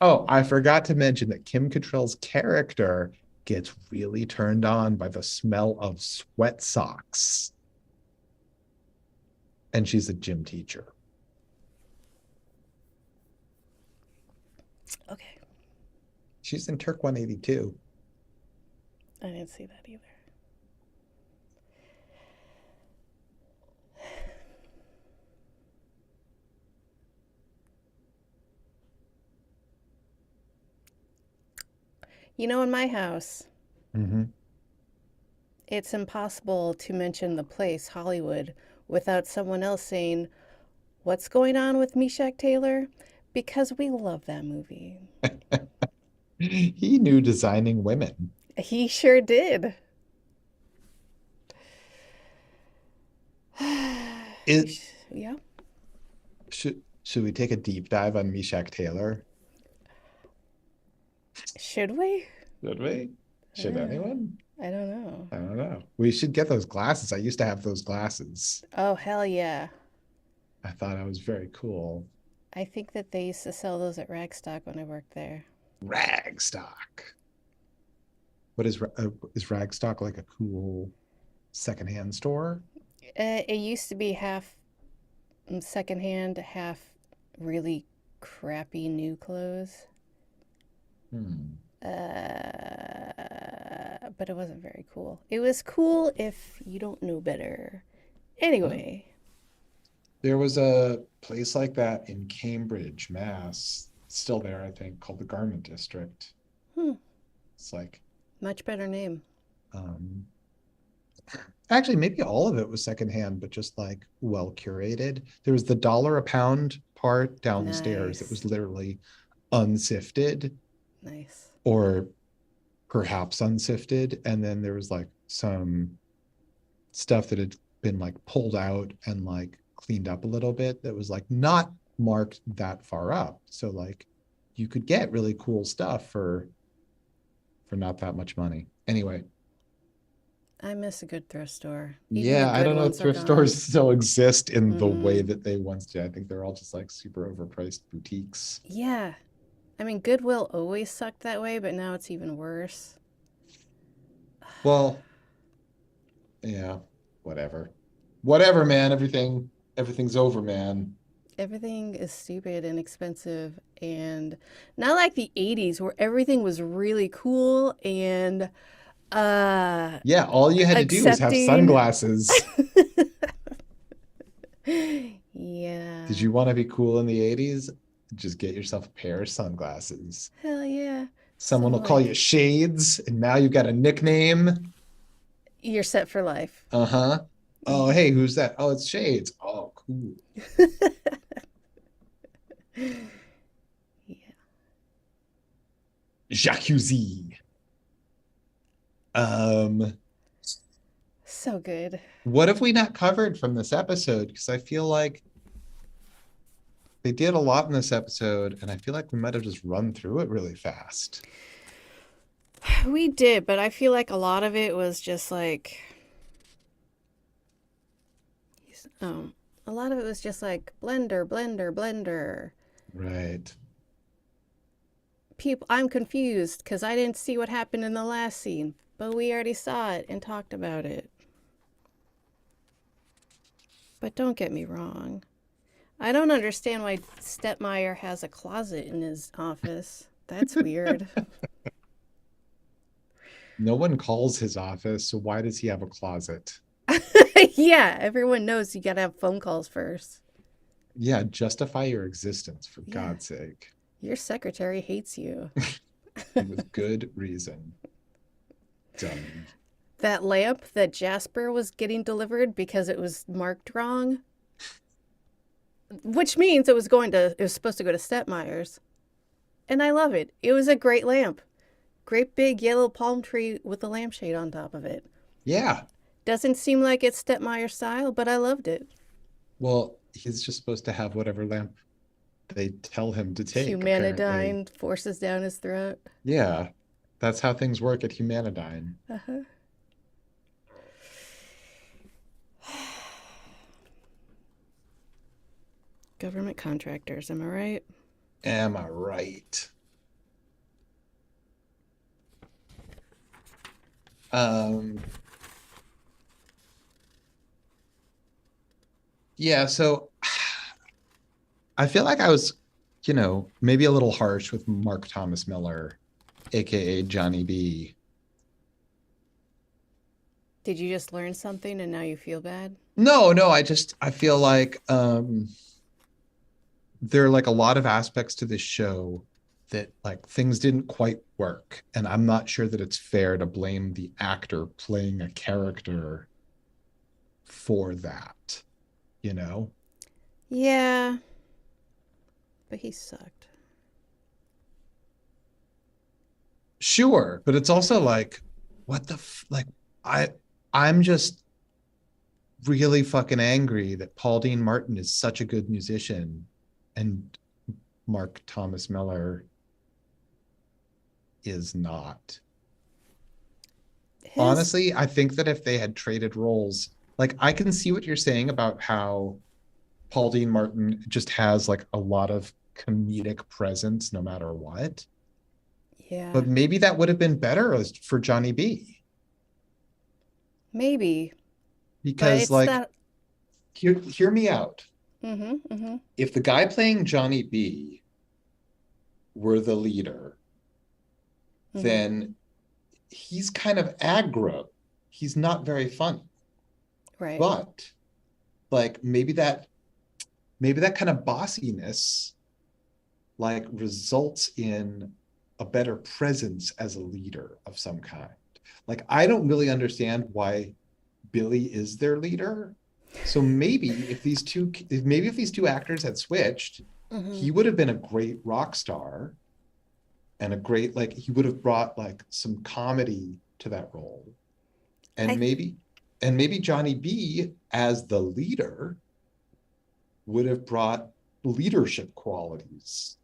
Oh, I forgot to mention that Kim Cattrall's character gets really turned on by the smell of sweat socks. And she's a gym teacher. Okay, She's in Turk 182. I didn't see that either. You know, in my house, Mm-hmm. it's impossible to mention the place, Hollywood, without someone else saying, "What's going on with Meshach Taylor?" Because we love that movie. He knew designing women. He sure did. It Yeah. should we take a deep dive on Meshach Taylor? Should we? Should we? Should anyone? I don't know. I don't know. We should get those glasses. I used to have those glasses. Oh, hell yeah. I thought I was very cool. I think that they used to sell those at Ragstock when I worked there. Ragstock. What is Ragstock, like a cool secondhand store? It used to be half secondhand, half really crappy new clothes. Hmm. But it wasn't very cool. It was cool if you don't know better. Anyway, There was a place like that in Cambridge, Mass. Still there, I think, called the Garment District. hmm, It's like, much better name. um, actually, maybe all of it was secondhand, but just like well curated. There was the dollar a pound part downstairs that was Nice. literally unsifted Nice. or perhaps unsifted. And then there was like some stuff that had been like pulled out and like cleaned up a little bit that was like not marked that far up. So like you could get really cool stuff for not that much money. Anyway, I miss a good thrift store. Even the yeah, I good don't know if ones are thrift gone. stores still exist in the way Mm-mm. that they once did. I think they're all just like super overpriced boutiques. Yeah. I mean, Goodwill always sucked that way, but now it's even worse. Well, yeah, whatever. Whatever, man. Everything's over, man. Everything is stupid and expensive, and not like the 80s where everything was really cool and uh Yeah, all you had to do was have accepting. sunglasses. Did Yeah. you want to be cool in the 80s? Just get yourself a pair of sunglasses. Hell yeah. Someone Some will call you like Shades, and now you've got a nickname. you're set for life. Uh-huh. Oh, hey, who's that? Oh, it's Shades. Oh, cool. Yeah. Jacuzzi. Um, So good. what have we not covered from this episode? Because I feel like they did a lot in this episode, and I feel like we might have just run through it really fast. We did, but I feel like a lot of it was just like a lot of it was just like blender, blender, blender. Right. People, I'm confused because I didn't see what happened in the last scene, but we already saw it and talked about it. But don't get me wrong. I don't understand why Stepmeyer has a closet in his office. That's weird. No one calls his office, so why does he have a closet? Yeah, everyone knows you gotta have phone calls first. Yeah, justify your existence, for Yeah, God's sake. your secretary hates you. With good reason. Dummy. That lamp that Jasper was getting delivered because it was marked wrong, which means it was supposed to go to Stepmeyer's. And I love it. It was a great lamp. Great big yellow palm tree with a lampshade on top of it. Yeah. Doesn't seem like it's Stepmeyer style, but I loved it. Well, he's just supposed to have whatever lamp they tell him to take, apparently. Humanidyne forces down his throat. Yeah. That's how things work at Humanidyne. Uh-huh. Government contractors, am I right? Am I right? Um, yeah, so I feel like I was, maybe a little harsh with Mark Thomas Miller, aka Johnny B. Did you just learn something and now you feel bad? No, I feel like there are like a lot of aspects to this show that like things didn't quite work. And I'm not sure that it's fair to blame the actor playing a character for that, you know? Yeah, but he sucked. Sure, but it's also like, like I I'm just really fucking angry that Paul Dean Martin is such a good musician and Mark Thomas Miller is not. His, Honestly, I think that if they had traded roles, like I can see what you're saying about how Paul Dean Martin just has like a lot of comedic presence no matter what. yeah, But maybe that would have been better for Johnny B. maybe, but Because it's like not. hear me out. Mm-hmm, mm-hmm, If the guy playing Johnny B were the leader, mm-hmm. then he's kind of aggro. He's not very funny. Right. But like maybe that kind of bossiness like results in a better presence as a leader of some kind. Like I don't really understand why Billy is their leader. So maybe if these two actors had switched, Mm-hmm. he would have been a great rock star and a great like he would have brought like some comedy to that role. And I maybe Johnny B as the leader would have brought leadership qualities.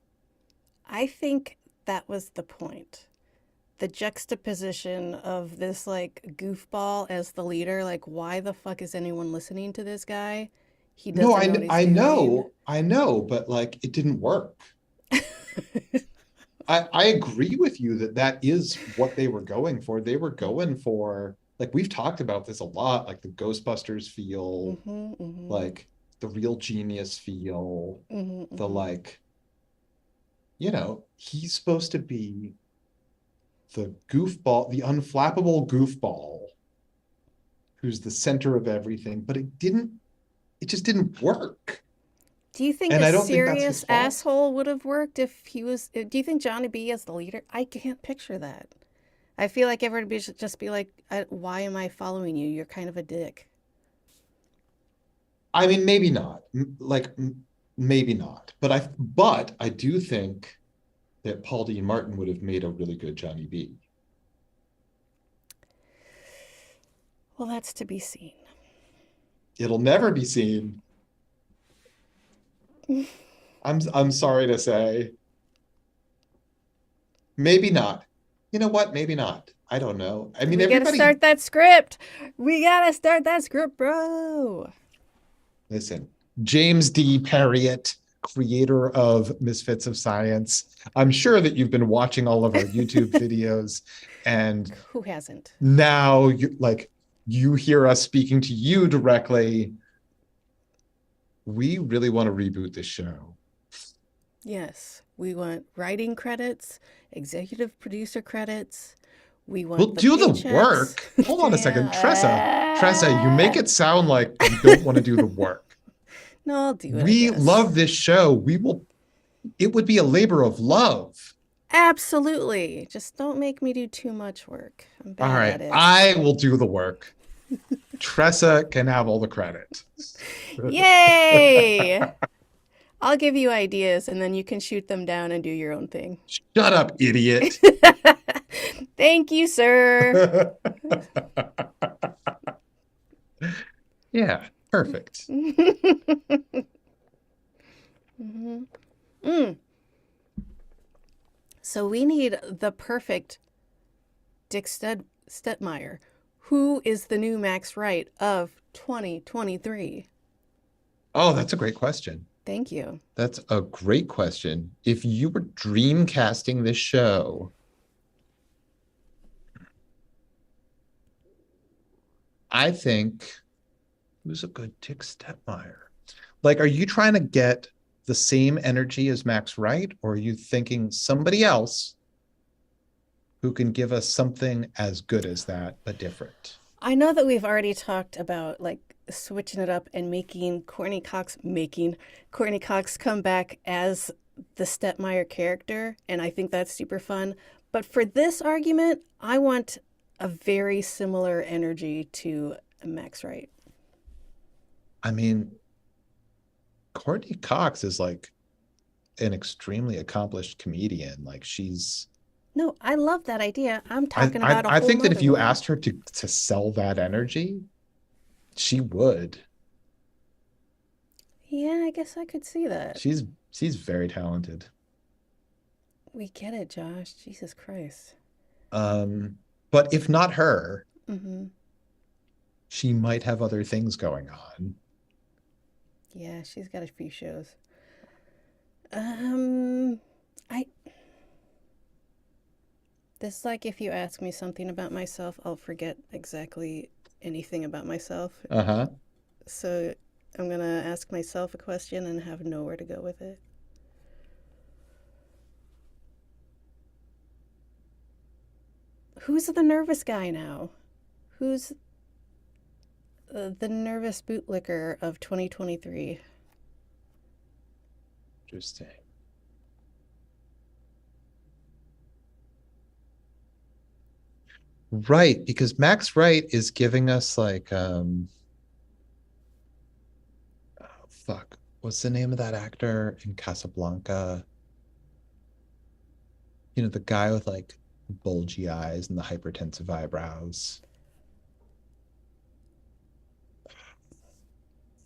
I think that was the point. The juxtaposition of this like goofball as the leader, like why the fuck is anyone listening to this guy? He No, doesn't know what he's doing. I know, but like it didn't work. I agree with you that that is what they were going for. They were going for like we've talked about this a lot, like the Ghostbusters feel, Mm-hmm, mm-hmm, like the real genius feel, mm-hmm, the mm-hmm. like, he's supposed to be the goofball, the unflappable goofball who's the center of everything, but it just didn't work. Do you think And a I don't think that's his serious fault. asshole would have worked if he was? Do you think Johnny B as the leader? I can't picture that. I feel like everybody should just be like, "Why am I following you? You're kind of a dick." I mean, maybe not. Maybe not. But I do think that Paul Dean Martin would have made a really good Johnny B. Well, that's to be seen. It'll never be seen. I'm sorry to say. Maybe not. You know what? Maybe not. I don't know. I mean, We gotta everybody, start that script. We gotta start that script, bro. listen, James D. Perriott, creator of Misfits of Science. I'm sure that you've been watching all of our YouTube videos, and Who hasn't? now you hear us speaking to you directly. We really want to reboot this show. Yes, we want writing credits, executive producer credits. We We'll want the do the paychecks. work. Hold on a second. Tressa, you make Yeah. it sound like you don't want to do the work. No, I'll do it, I We guess. love this show. It would be a labor of love. Absolutely. Just don't make me do too much work. I'm All bad right. at it. I will do the work. Tressa can have all the credit. Yay! I'll give you ideas and then you can shoot them down and do your own thing. Shut up, idiot. Thank you, sir. Yeah, perfect. Mhm. Mm. So we need the perfect Dick Stetmeyer. Who is the new Max Wright of 2023? Oh, that's a great question. Thank you. That's a great question. If you were dream casting this show, I think who's a good Dick Stepmeyer? Like, are you trying to get the same energy as Max Wright, or are you thinking somebody else who can give us something as good as that, but different? I know that we've already talked about like switching it up and making Courtney Cox come back as the Stepmeyer character, and I think that's super fun. But for this argument, I want a very similar energy to Max Wright. I mean, Courtney Cox is like an extremely accomplished comedian. Like she's No, I love that idea. I'm I, talking I about a I whole think that if nother you one. asked her to sell that energy, she would. Yeah, I guess I could see that. She's very talented. We get it, Josh. Jesus Christ. But if not her, Mm-hmm. she might have other things going on. Yeah, she's got a few shows. Um, I This is like if you ask me something about myself, I'll forget exactly anything about myself. Uh-huh. So I'm gonna ask myself a question and have nowhere to go with it. Who's the nervous guy now? Who's the nervous bootlicker of 2023? Interesting. Right, because Max Wright is giving us like oh, fuck. What's the name of that actor in Casablanca? You know, the guy with like bulgy eyes and the hypertensive eyebrows.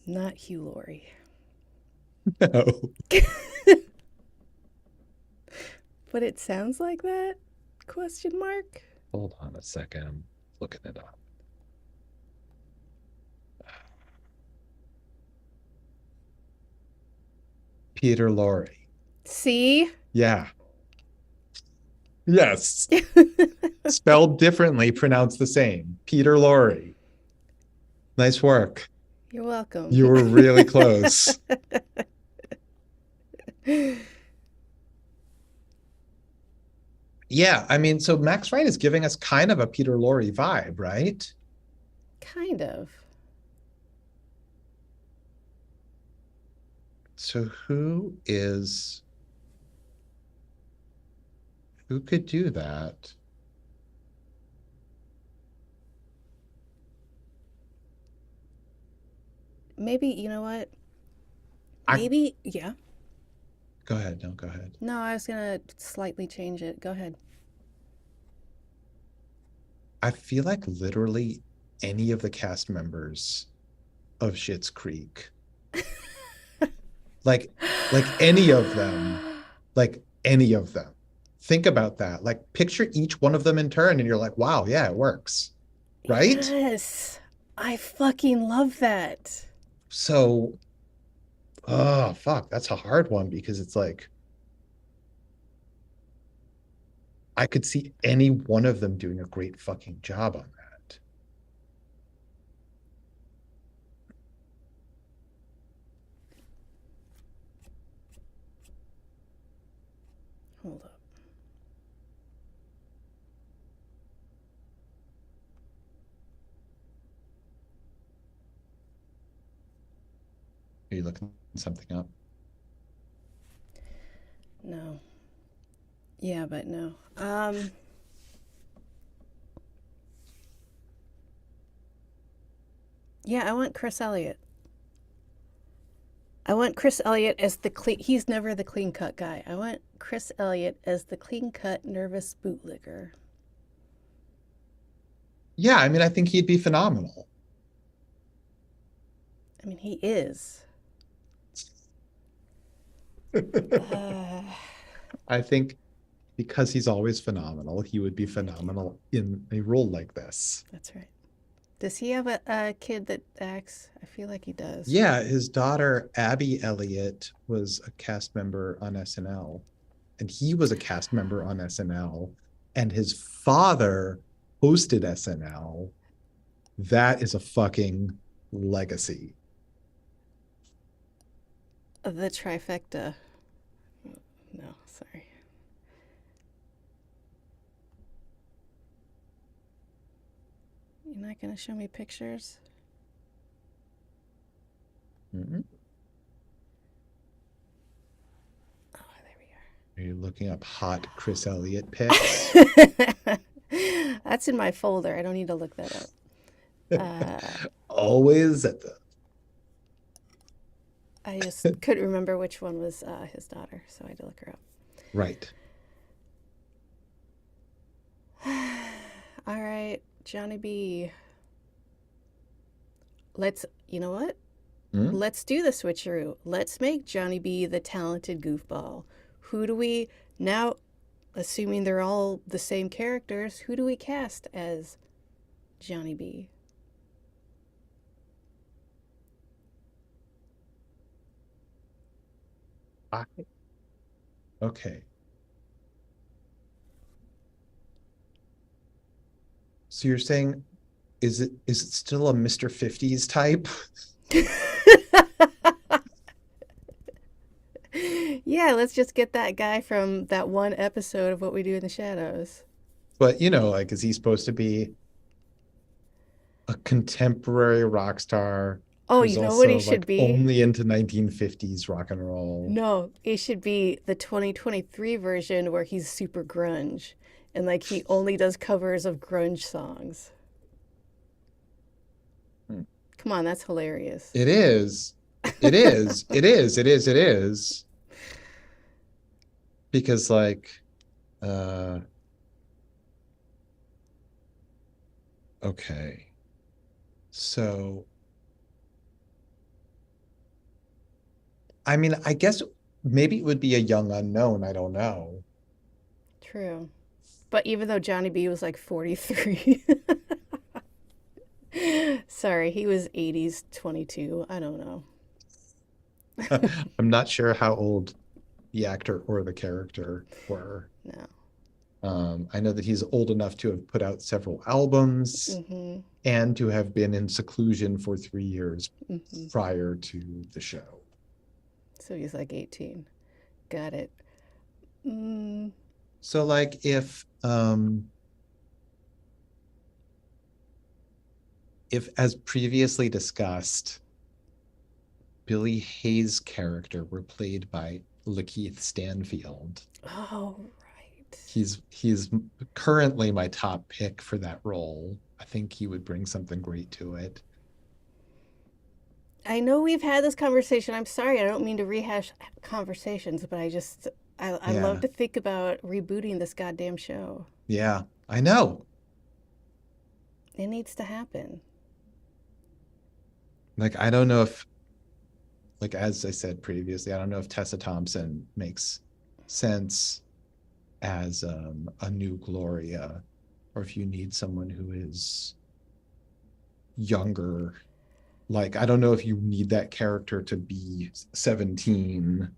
Not Hugh Laurie. No. But it sounds like that? Question mark? Hold on a second. I'm looking it up. Peter Lorre. See? Yeah. Yes. Spelled differently, pronounced the same. Peter Lorre. Nice work. You're welcome. You were really close. Yeah, I mean, so Max Wright is giving us kind of a Peter Lorre vibe, right? Kind of. So who could do that? Maybe, you know what? I Maybe, yeah. Go ahead. No, go ahead. No, I was gonna slightly change it. Go ahead. I feel like literally any of the cast members of Schitt's Creek, like any of them, like any of them. Think about that. Like picture each one of them in turn, and you're like, wow, yeah, it works, right? Yes. I fucking love that. So, oh fuck, that's a hard one because it's like I could see any one of them doing a great fucking job on that. Hold up. Are you looking something up? No. Yeah, but no. Yeah, I want Chris Elliott. I want Chris Elliott as the clean. He's never the clean cut guy. I want Chris Elliott as the clean cut nervous bootlicker. Yeah, I mean, I think he'd be phenomenal. I mean, he is. I think because he's always phenomenal, he would be phenomenal in a role like this. That's right. Does he have a kid that acts? I feel like he does. Yeah, his daughter Abby Elliott was a cast member on SNL, and he was a cast member on SNL, and his father hosted SNL. That is a fucking legacy. The trifecta. No, sorry. You're not going to show me pictures? Mm-hmm. Oh, there Are you looking up hot Chris Elliott pics? we are. That's in my folder. I don't need to look that up. Always at the I just couldn't remember which one was his daughter, so I had to look her up. right. All right, Johnny B. You know what? Hmm? Let's do the switcheroo. Let's make Johnny B the talented goofball. Who do we now, assuming they're all the same characters, who do we cast as Johnny B? Okay. So you're saying, is it still a Mr. 50s type? Yeah, let's just get that guy from that one episode of What We Do in the Shadows. But like, is he supposed to be a contemporary rock star Oh, who's you know what he also should like be? only into 1950s rock and roll? No, it should be the 2023 version where he's super grunge and like he only does covers of grunge songs. Hmm. Come on, that's hilarious. It is. It is. It is. It is. It is. Because uh okay. So I mean, I guess maybe it would be a young unknown. I don't know. True. But even though Johnny B was like 43, sorry, he was 80s 22. I don't know. I'm not sure how old the actor or the character were. No. I know that he's old enough to have put out several albums Mm-hmm. and to have been in seclusion for 3 years Mm-hmm. prior to the show. So he's like 18. Got it. Mm, So like if as previously discussed, Billy Hayes' character were played by Lakeith Stanfield. oh, right. He's currently my top pick for that role. I think he would bring something great to it. I know we've had this conversation. I'm sorry, I don't mean to rehash conversations, but I love Yeah. to think about rebooting this goddamn show. Yeah, I know. It needs to happen. Like, I don't know if, like, as I said previously, I don't know if Tessa Thompson makes sense as a new Gloria, or if you need someone who is younger. Like, I don't know if you need that character to be 17.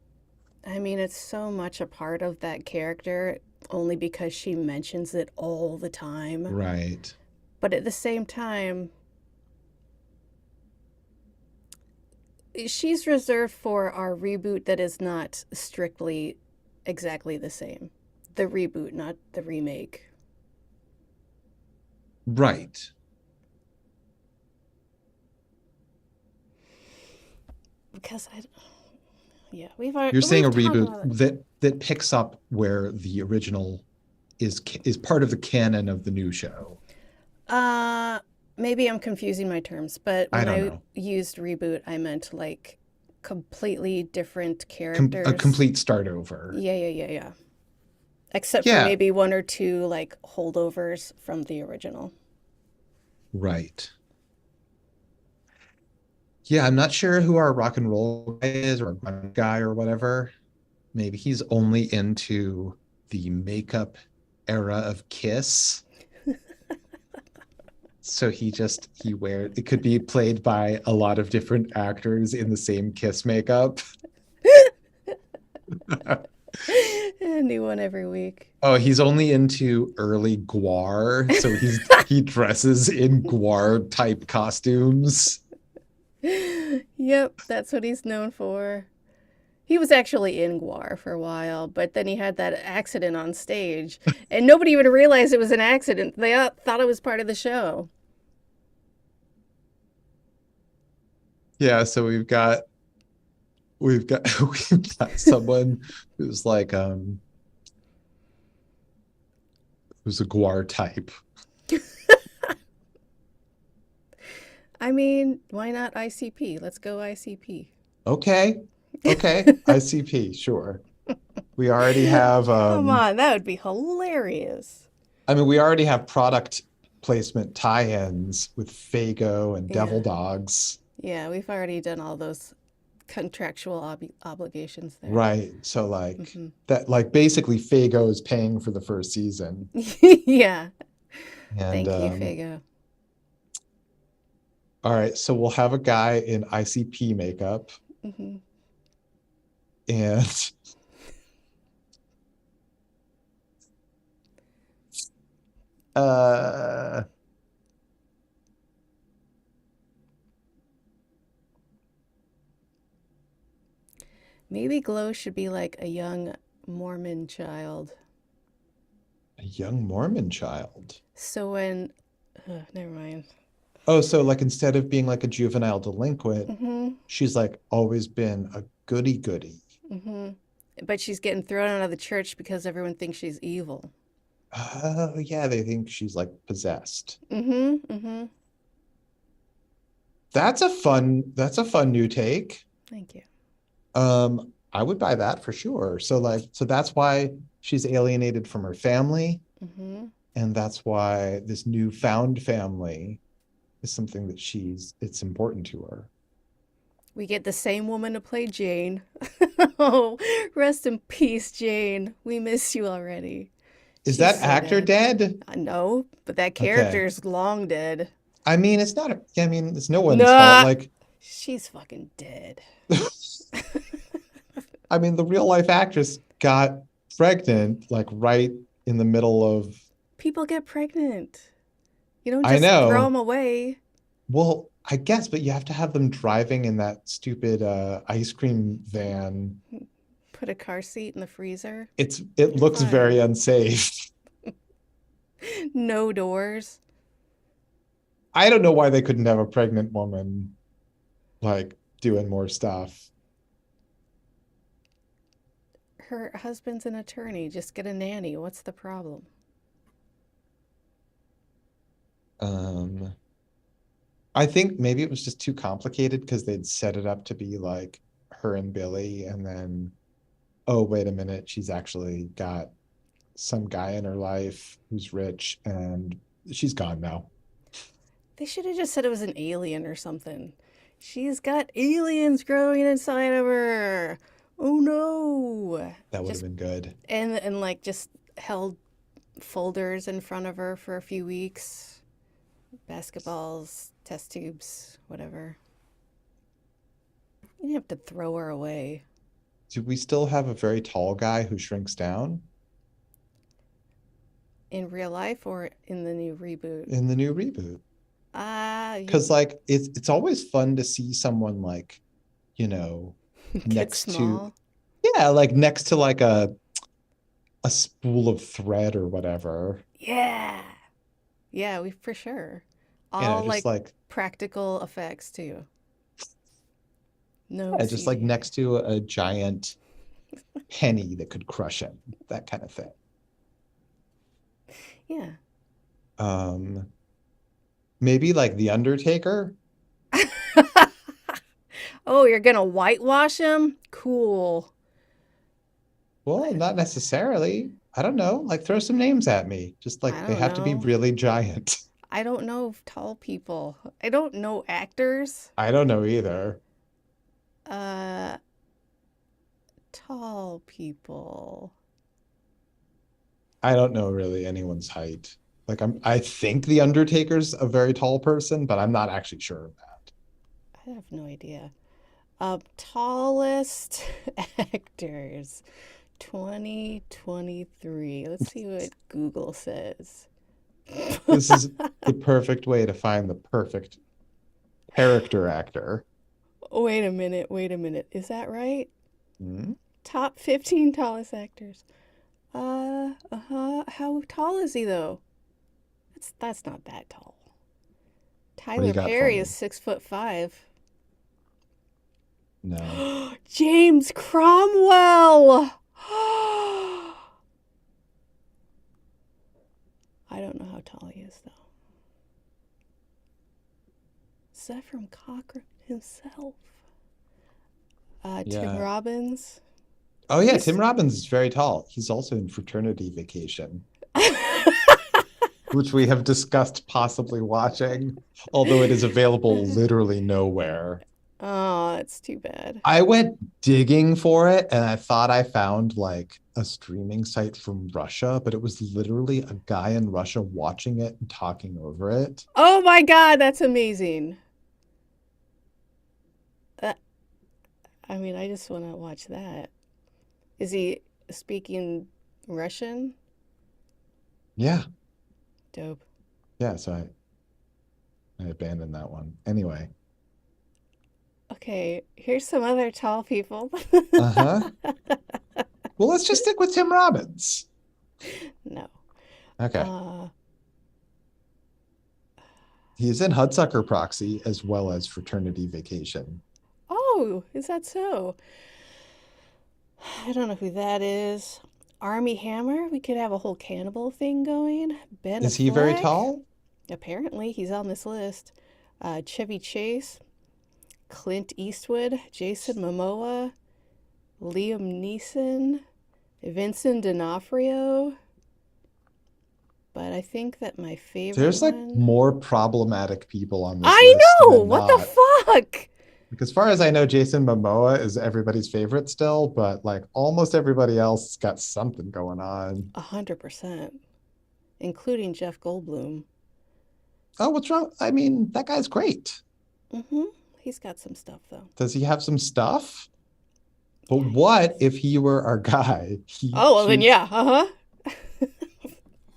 I mean, it's so much a part of that character only because she mentions it all the time. Right. But at the same time, she's reserved for our reboot that is not strictly exactly the same. The reboot, not the remake. Right. Because yeah, we've already You're saying a talked reboot about it. that picks up where the original is part of the canon of the new show. Maybe I'm confusing my terms, but I when don't I know. used reboot, I meant like completely different characters. A complete start over. Yeah. Except for Yeah. maybe one or two like holdovers from the original. Right. Yeah, I'm not sure who our rock and roll guy is, or a guy or whatever. Maybe he's only into the makeup era of Kiss. So he wears it could be played by a lot of different actors in the same Kiss makeup. A new one every week. Oh, he's only into early Guar, so he dresses in Guar type costumes. Yep, that's what he's known for. He was actually in Guar for a while, but then he had that accident on stage, and nobody even realized it was an accident. They thought it was part of the show. Yeah, so we've got we've got someone who's like who's a Guar type. I mean, why not ICP? Let's go ICP. Okay. Okay. ICP, sure. We already have Come on, that would be hilarious. I mean we already have product placement tie-ins with Fago and Devil Yeah. Dogs. Yeah, we've already done all those contractual obligations there. Right. So like Hmm. that like basically Fago is paying for the first season. Yeah. And Thank you, Fago. all right, so we'll have a guy in ICP makeup Hmm. and uh Maybe Glow should be like a young Mormon child. a young Mormon child. So when, never mind. Oh, so like instead of being like a juvenile delinquent, Hmm. she's like always been a goody goody. Hmm. But she's getting thrown out of the church because everyone thinks she's evil. Oh, yeah, they think she's like possessed. Hmm. Hmm. That's a fun new take. Thank you. I would buy that for sure. So like so that's why she's alienated from her family, Hmm. and that's why this newfound family is something that it's important to her. We get the same woman to play Jane. Oh, rest in peace, Jane. We miss you already. Is She's that so actor dead. dead? I know, but that Okay. character's long dead. I mean, it's not, I mean, it's no one's fault. Nah, Like, she's fucking dead. I mean, the real life actress got pregnant, like right in the middle of, People get pregnant. You don't I just throw know. them away. Well, I guess, but you have to have them driving in that stupid ice cream van. Put a car seat in the freezer. It You're looks very fine. unsafe. No doors. I don't know why they couldn't have a pregnant woman like doing more stuff. Her husband's an attorney. Just get a nanny. What's the problem? Um, I think maybe it was just too complicated because they'd set it up to be like her and Billy, and then, oh, wait a minute, she's actually got some guy in her life who's rich and she's gone now. They should have just said it was an alien or something. She's got aliens growing inside of her. Oh no. That would have Just been good. and like just held folders in front of her for a few weeks. Basketballs, test tubes, whatever. You didn't have to throw her away. Do we still have a very tall guy who shrinks down In real life or in the new reboot? in the new reboot? Ah, Because like it's always fun to see someone like, you know, get next to, small. yeah, like next to like a spool of thread or whatever. Yeah. Yeah, we for sure. You know, All just like like, practical effects too. No yeah, just like CG. next to a giant penny that could crush him, that kind of thing. Yeah. Um, maybe like The Undertaker. Oh, you're gonna whitewash him? Cool. Well, not necessarily. I don't know. Like throw some names at me. Just I like they don't have to be know. really giant. I don't know tall people. I don't know actors. I don't know either. Uh, tall people. I don't know really anyone's height. Like I think the Undertaker's a very tall person, but I'm not actually sure of that. I have no idea. Tallest actors 2023. Let's see what Google says. This is the perfect way to find the perfect character actor. Wait a minute, wait a minute. Is that right? Hmm? Top 15 tallest actors. Uh-huh. How tall is he though? That's not that tall. What do you Tyler got for Perry is me? 6'5". No. James Cromwell. I don't know how tall he is though. Is that from Cochran himself? Tim Yeah. Robbins. Oh yeah, Tim He's Robbins is very tall. He's also in Fraternity Vacation, which we have discussed possibly watching, although it is available literally nowhere. Oh, that's too bad. I went digging for it and I thought I found like a streaming site from Russia, but it was literally a guy in Russia watching it and talking over it. Oh my God, that's amazing. Uh, I mean, I just want to watch that. Is he speaking Russian? Yeah. Dope. Yeah. So I abandoned that one. Anyway. Okay, here's some other tall people. Uh-huh. Well, let's just stick with Tim Robbins. No. Okay. Uh, He is in Hudsucker Proxy as well as Fraternity Vacation. oh, is that so? I don't know who that is. Army Hammer? We could have a whole cannibal thing going. Ben Is he very Affleck? tall? Apparently, he's on this list. Chevy Chase, Clint Eastwood, Jason Momoa, Liam Neeson, Vincent D'Onofrio. But I think that my favorite There's like one. more problematic people on this I list know! than What the not. fuck? Like, as far as I know, Jason Momoa is everybody's favorite still, but like almost everybody else has got something going on. 100%. Including Jeff Goldblum. Oh, what's wrong? I mean, that guy's great. Mm-hmm. He's got some stuff, though. Does he have some stuff? But Yeah, he what does. if he were our guy? He Oh, well, then chew yeah. Uh-huh.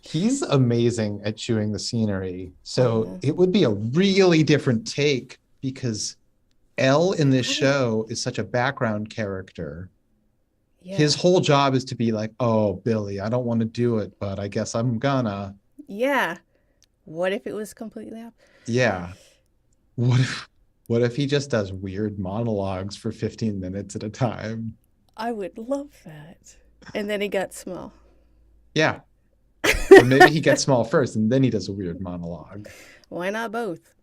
he's amazing at chewing the scenery. So Uh-huh. it would be a really different take because L in this I don't. show is such a background character. His Yeah. whole job is to be like, oh, Billy, I don't want to do it, but I guess I'm gonna. Yeah. What if it was completely up? Yeah. What if what if he just does weird monologues for 15 minutes at a time? I would love that. And then he got small. Yeah. Or maybe he gets small first and then he does a weird monologue. Why not both?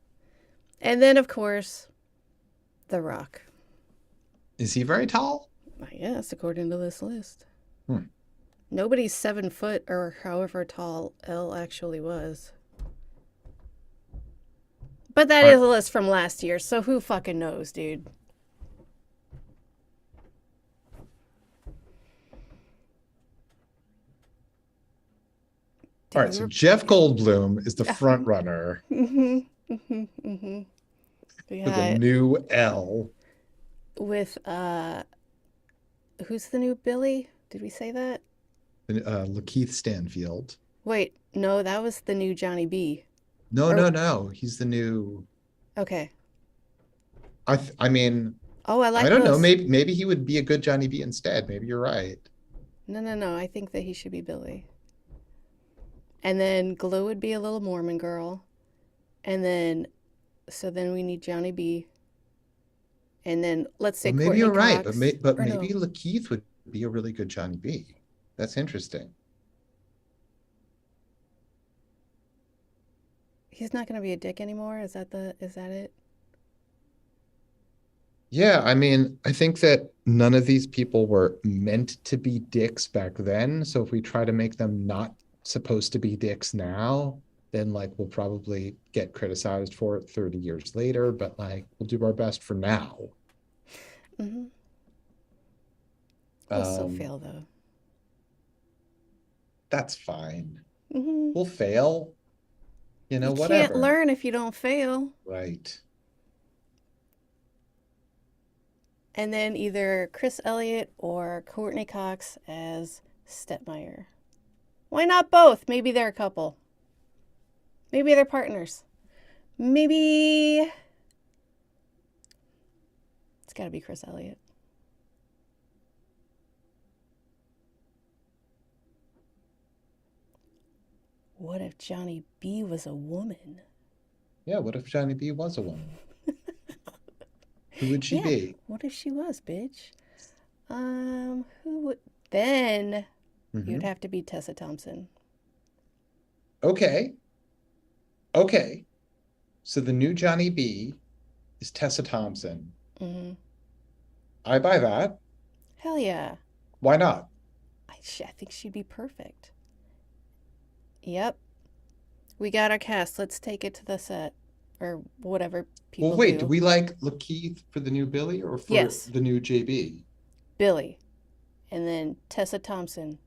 And then, of course, The Rock. Is he very tall? Yes, according to this list. Hmm. Nobody's 7 foot or however tall L actually was. But that All right. is a list from last year, so who fucking knows, dude? All Do right. So you Jeff Goldblum is the front runner mm-hmm, mm-hmm, mm-hmm. We for the got new L. with who's the new Billy? Did we say that? Lakeith Stanfield. Wait, no, that was the new Johnny B. No, Or no, no. He's the new. okay. I mean, Oh, I I like don't know. those. Maybe he would be a good Johnny B instead. Maybe you're right. No, no, no. I think that he should be Billy. And then Glue would be a little Mormon girl. And then so then we need Johnny B. And then let's say Well, maybe Courtney you're right, but Cox. but Or maybe no, Lakeith would be a really good Johnny B. That's interesting. he's not gonna be a dick anymore. Is that it? Yeah, I mean, I think that none of these people were meant to be dicks back then. So if we try to make them not supposed to be dicks now, then like we'll probably get criticized for it 30 years later, but like we'll do our best for now. Mm-hmm. We'll still Um, fail though. that's fine. Mm-hmm. We'll fail. You know, You can't whatever. learn if you don't fail. Right. And then either Chris Elliott or Courtney Cox as Stepmeyer. Why not both? Maybe they're a couple. Maybe they're partners. Maybe it's got to be Chris Elliott. What if Johnny B was a woman? Yeah, what if Johnny B was a woman? Who would she Yeah, be? what if she was, bitch? Who would then? You'd Mhm. have to be Tessa Thompson. Okay. Okay. So the new Johnny B is Tessa Thompson. Hmm. I buy that. Hell yeah. Why not? I think she'd be perfect. Yep. We got our cast. Let's take it to the set. Or whatever people Well, wait, do. do we like Lakeith for the new Billy or for Yes. the new JB? Billy. And then Tessa Thompson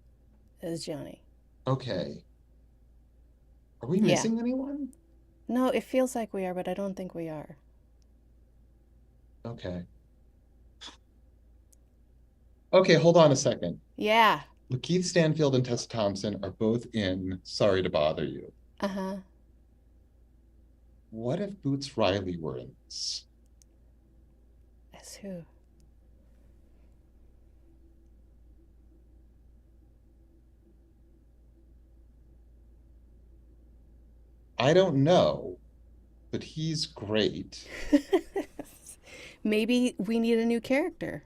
as Johnny. Okay. Are we Yeah. missing anyone? No, it feels like we are, but I don't think we are. Okay. Okay, hold on a second. Yeah. Lakeith Stanfield and Tessa Thompson are both in Sorry to Bother You. Uh-huh. What if Boots Riley were in this? As who? I don't know, but he's great. Maybe we need a new character.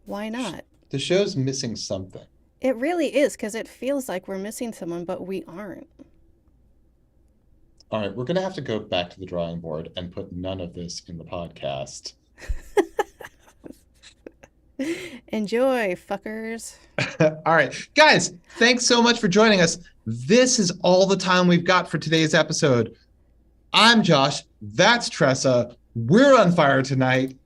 Why not? The show's missing something. It really is, because it feels like we're missing someone, but we aren't. All right, we're going to have to go back to the drawing board and put none of this in the podcast. Enjoy, fuckers. All right, guys, thanks so much for joining us. This is all the time we've got for today's episode. I'm Josh. That's Tressa. We're on fire tonight.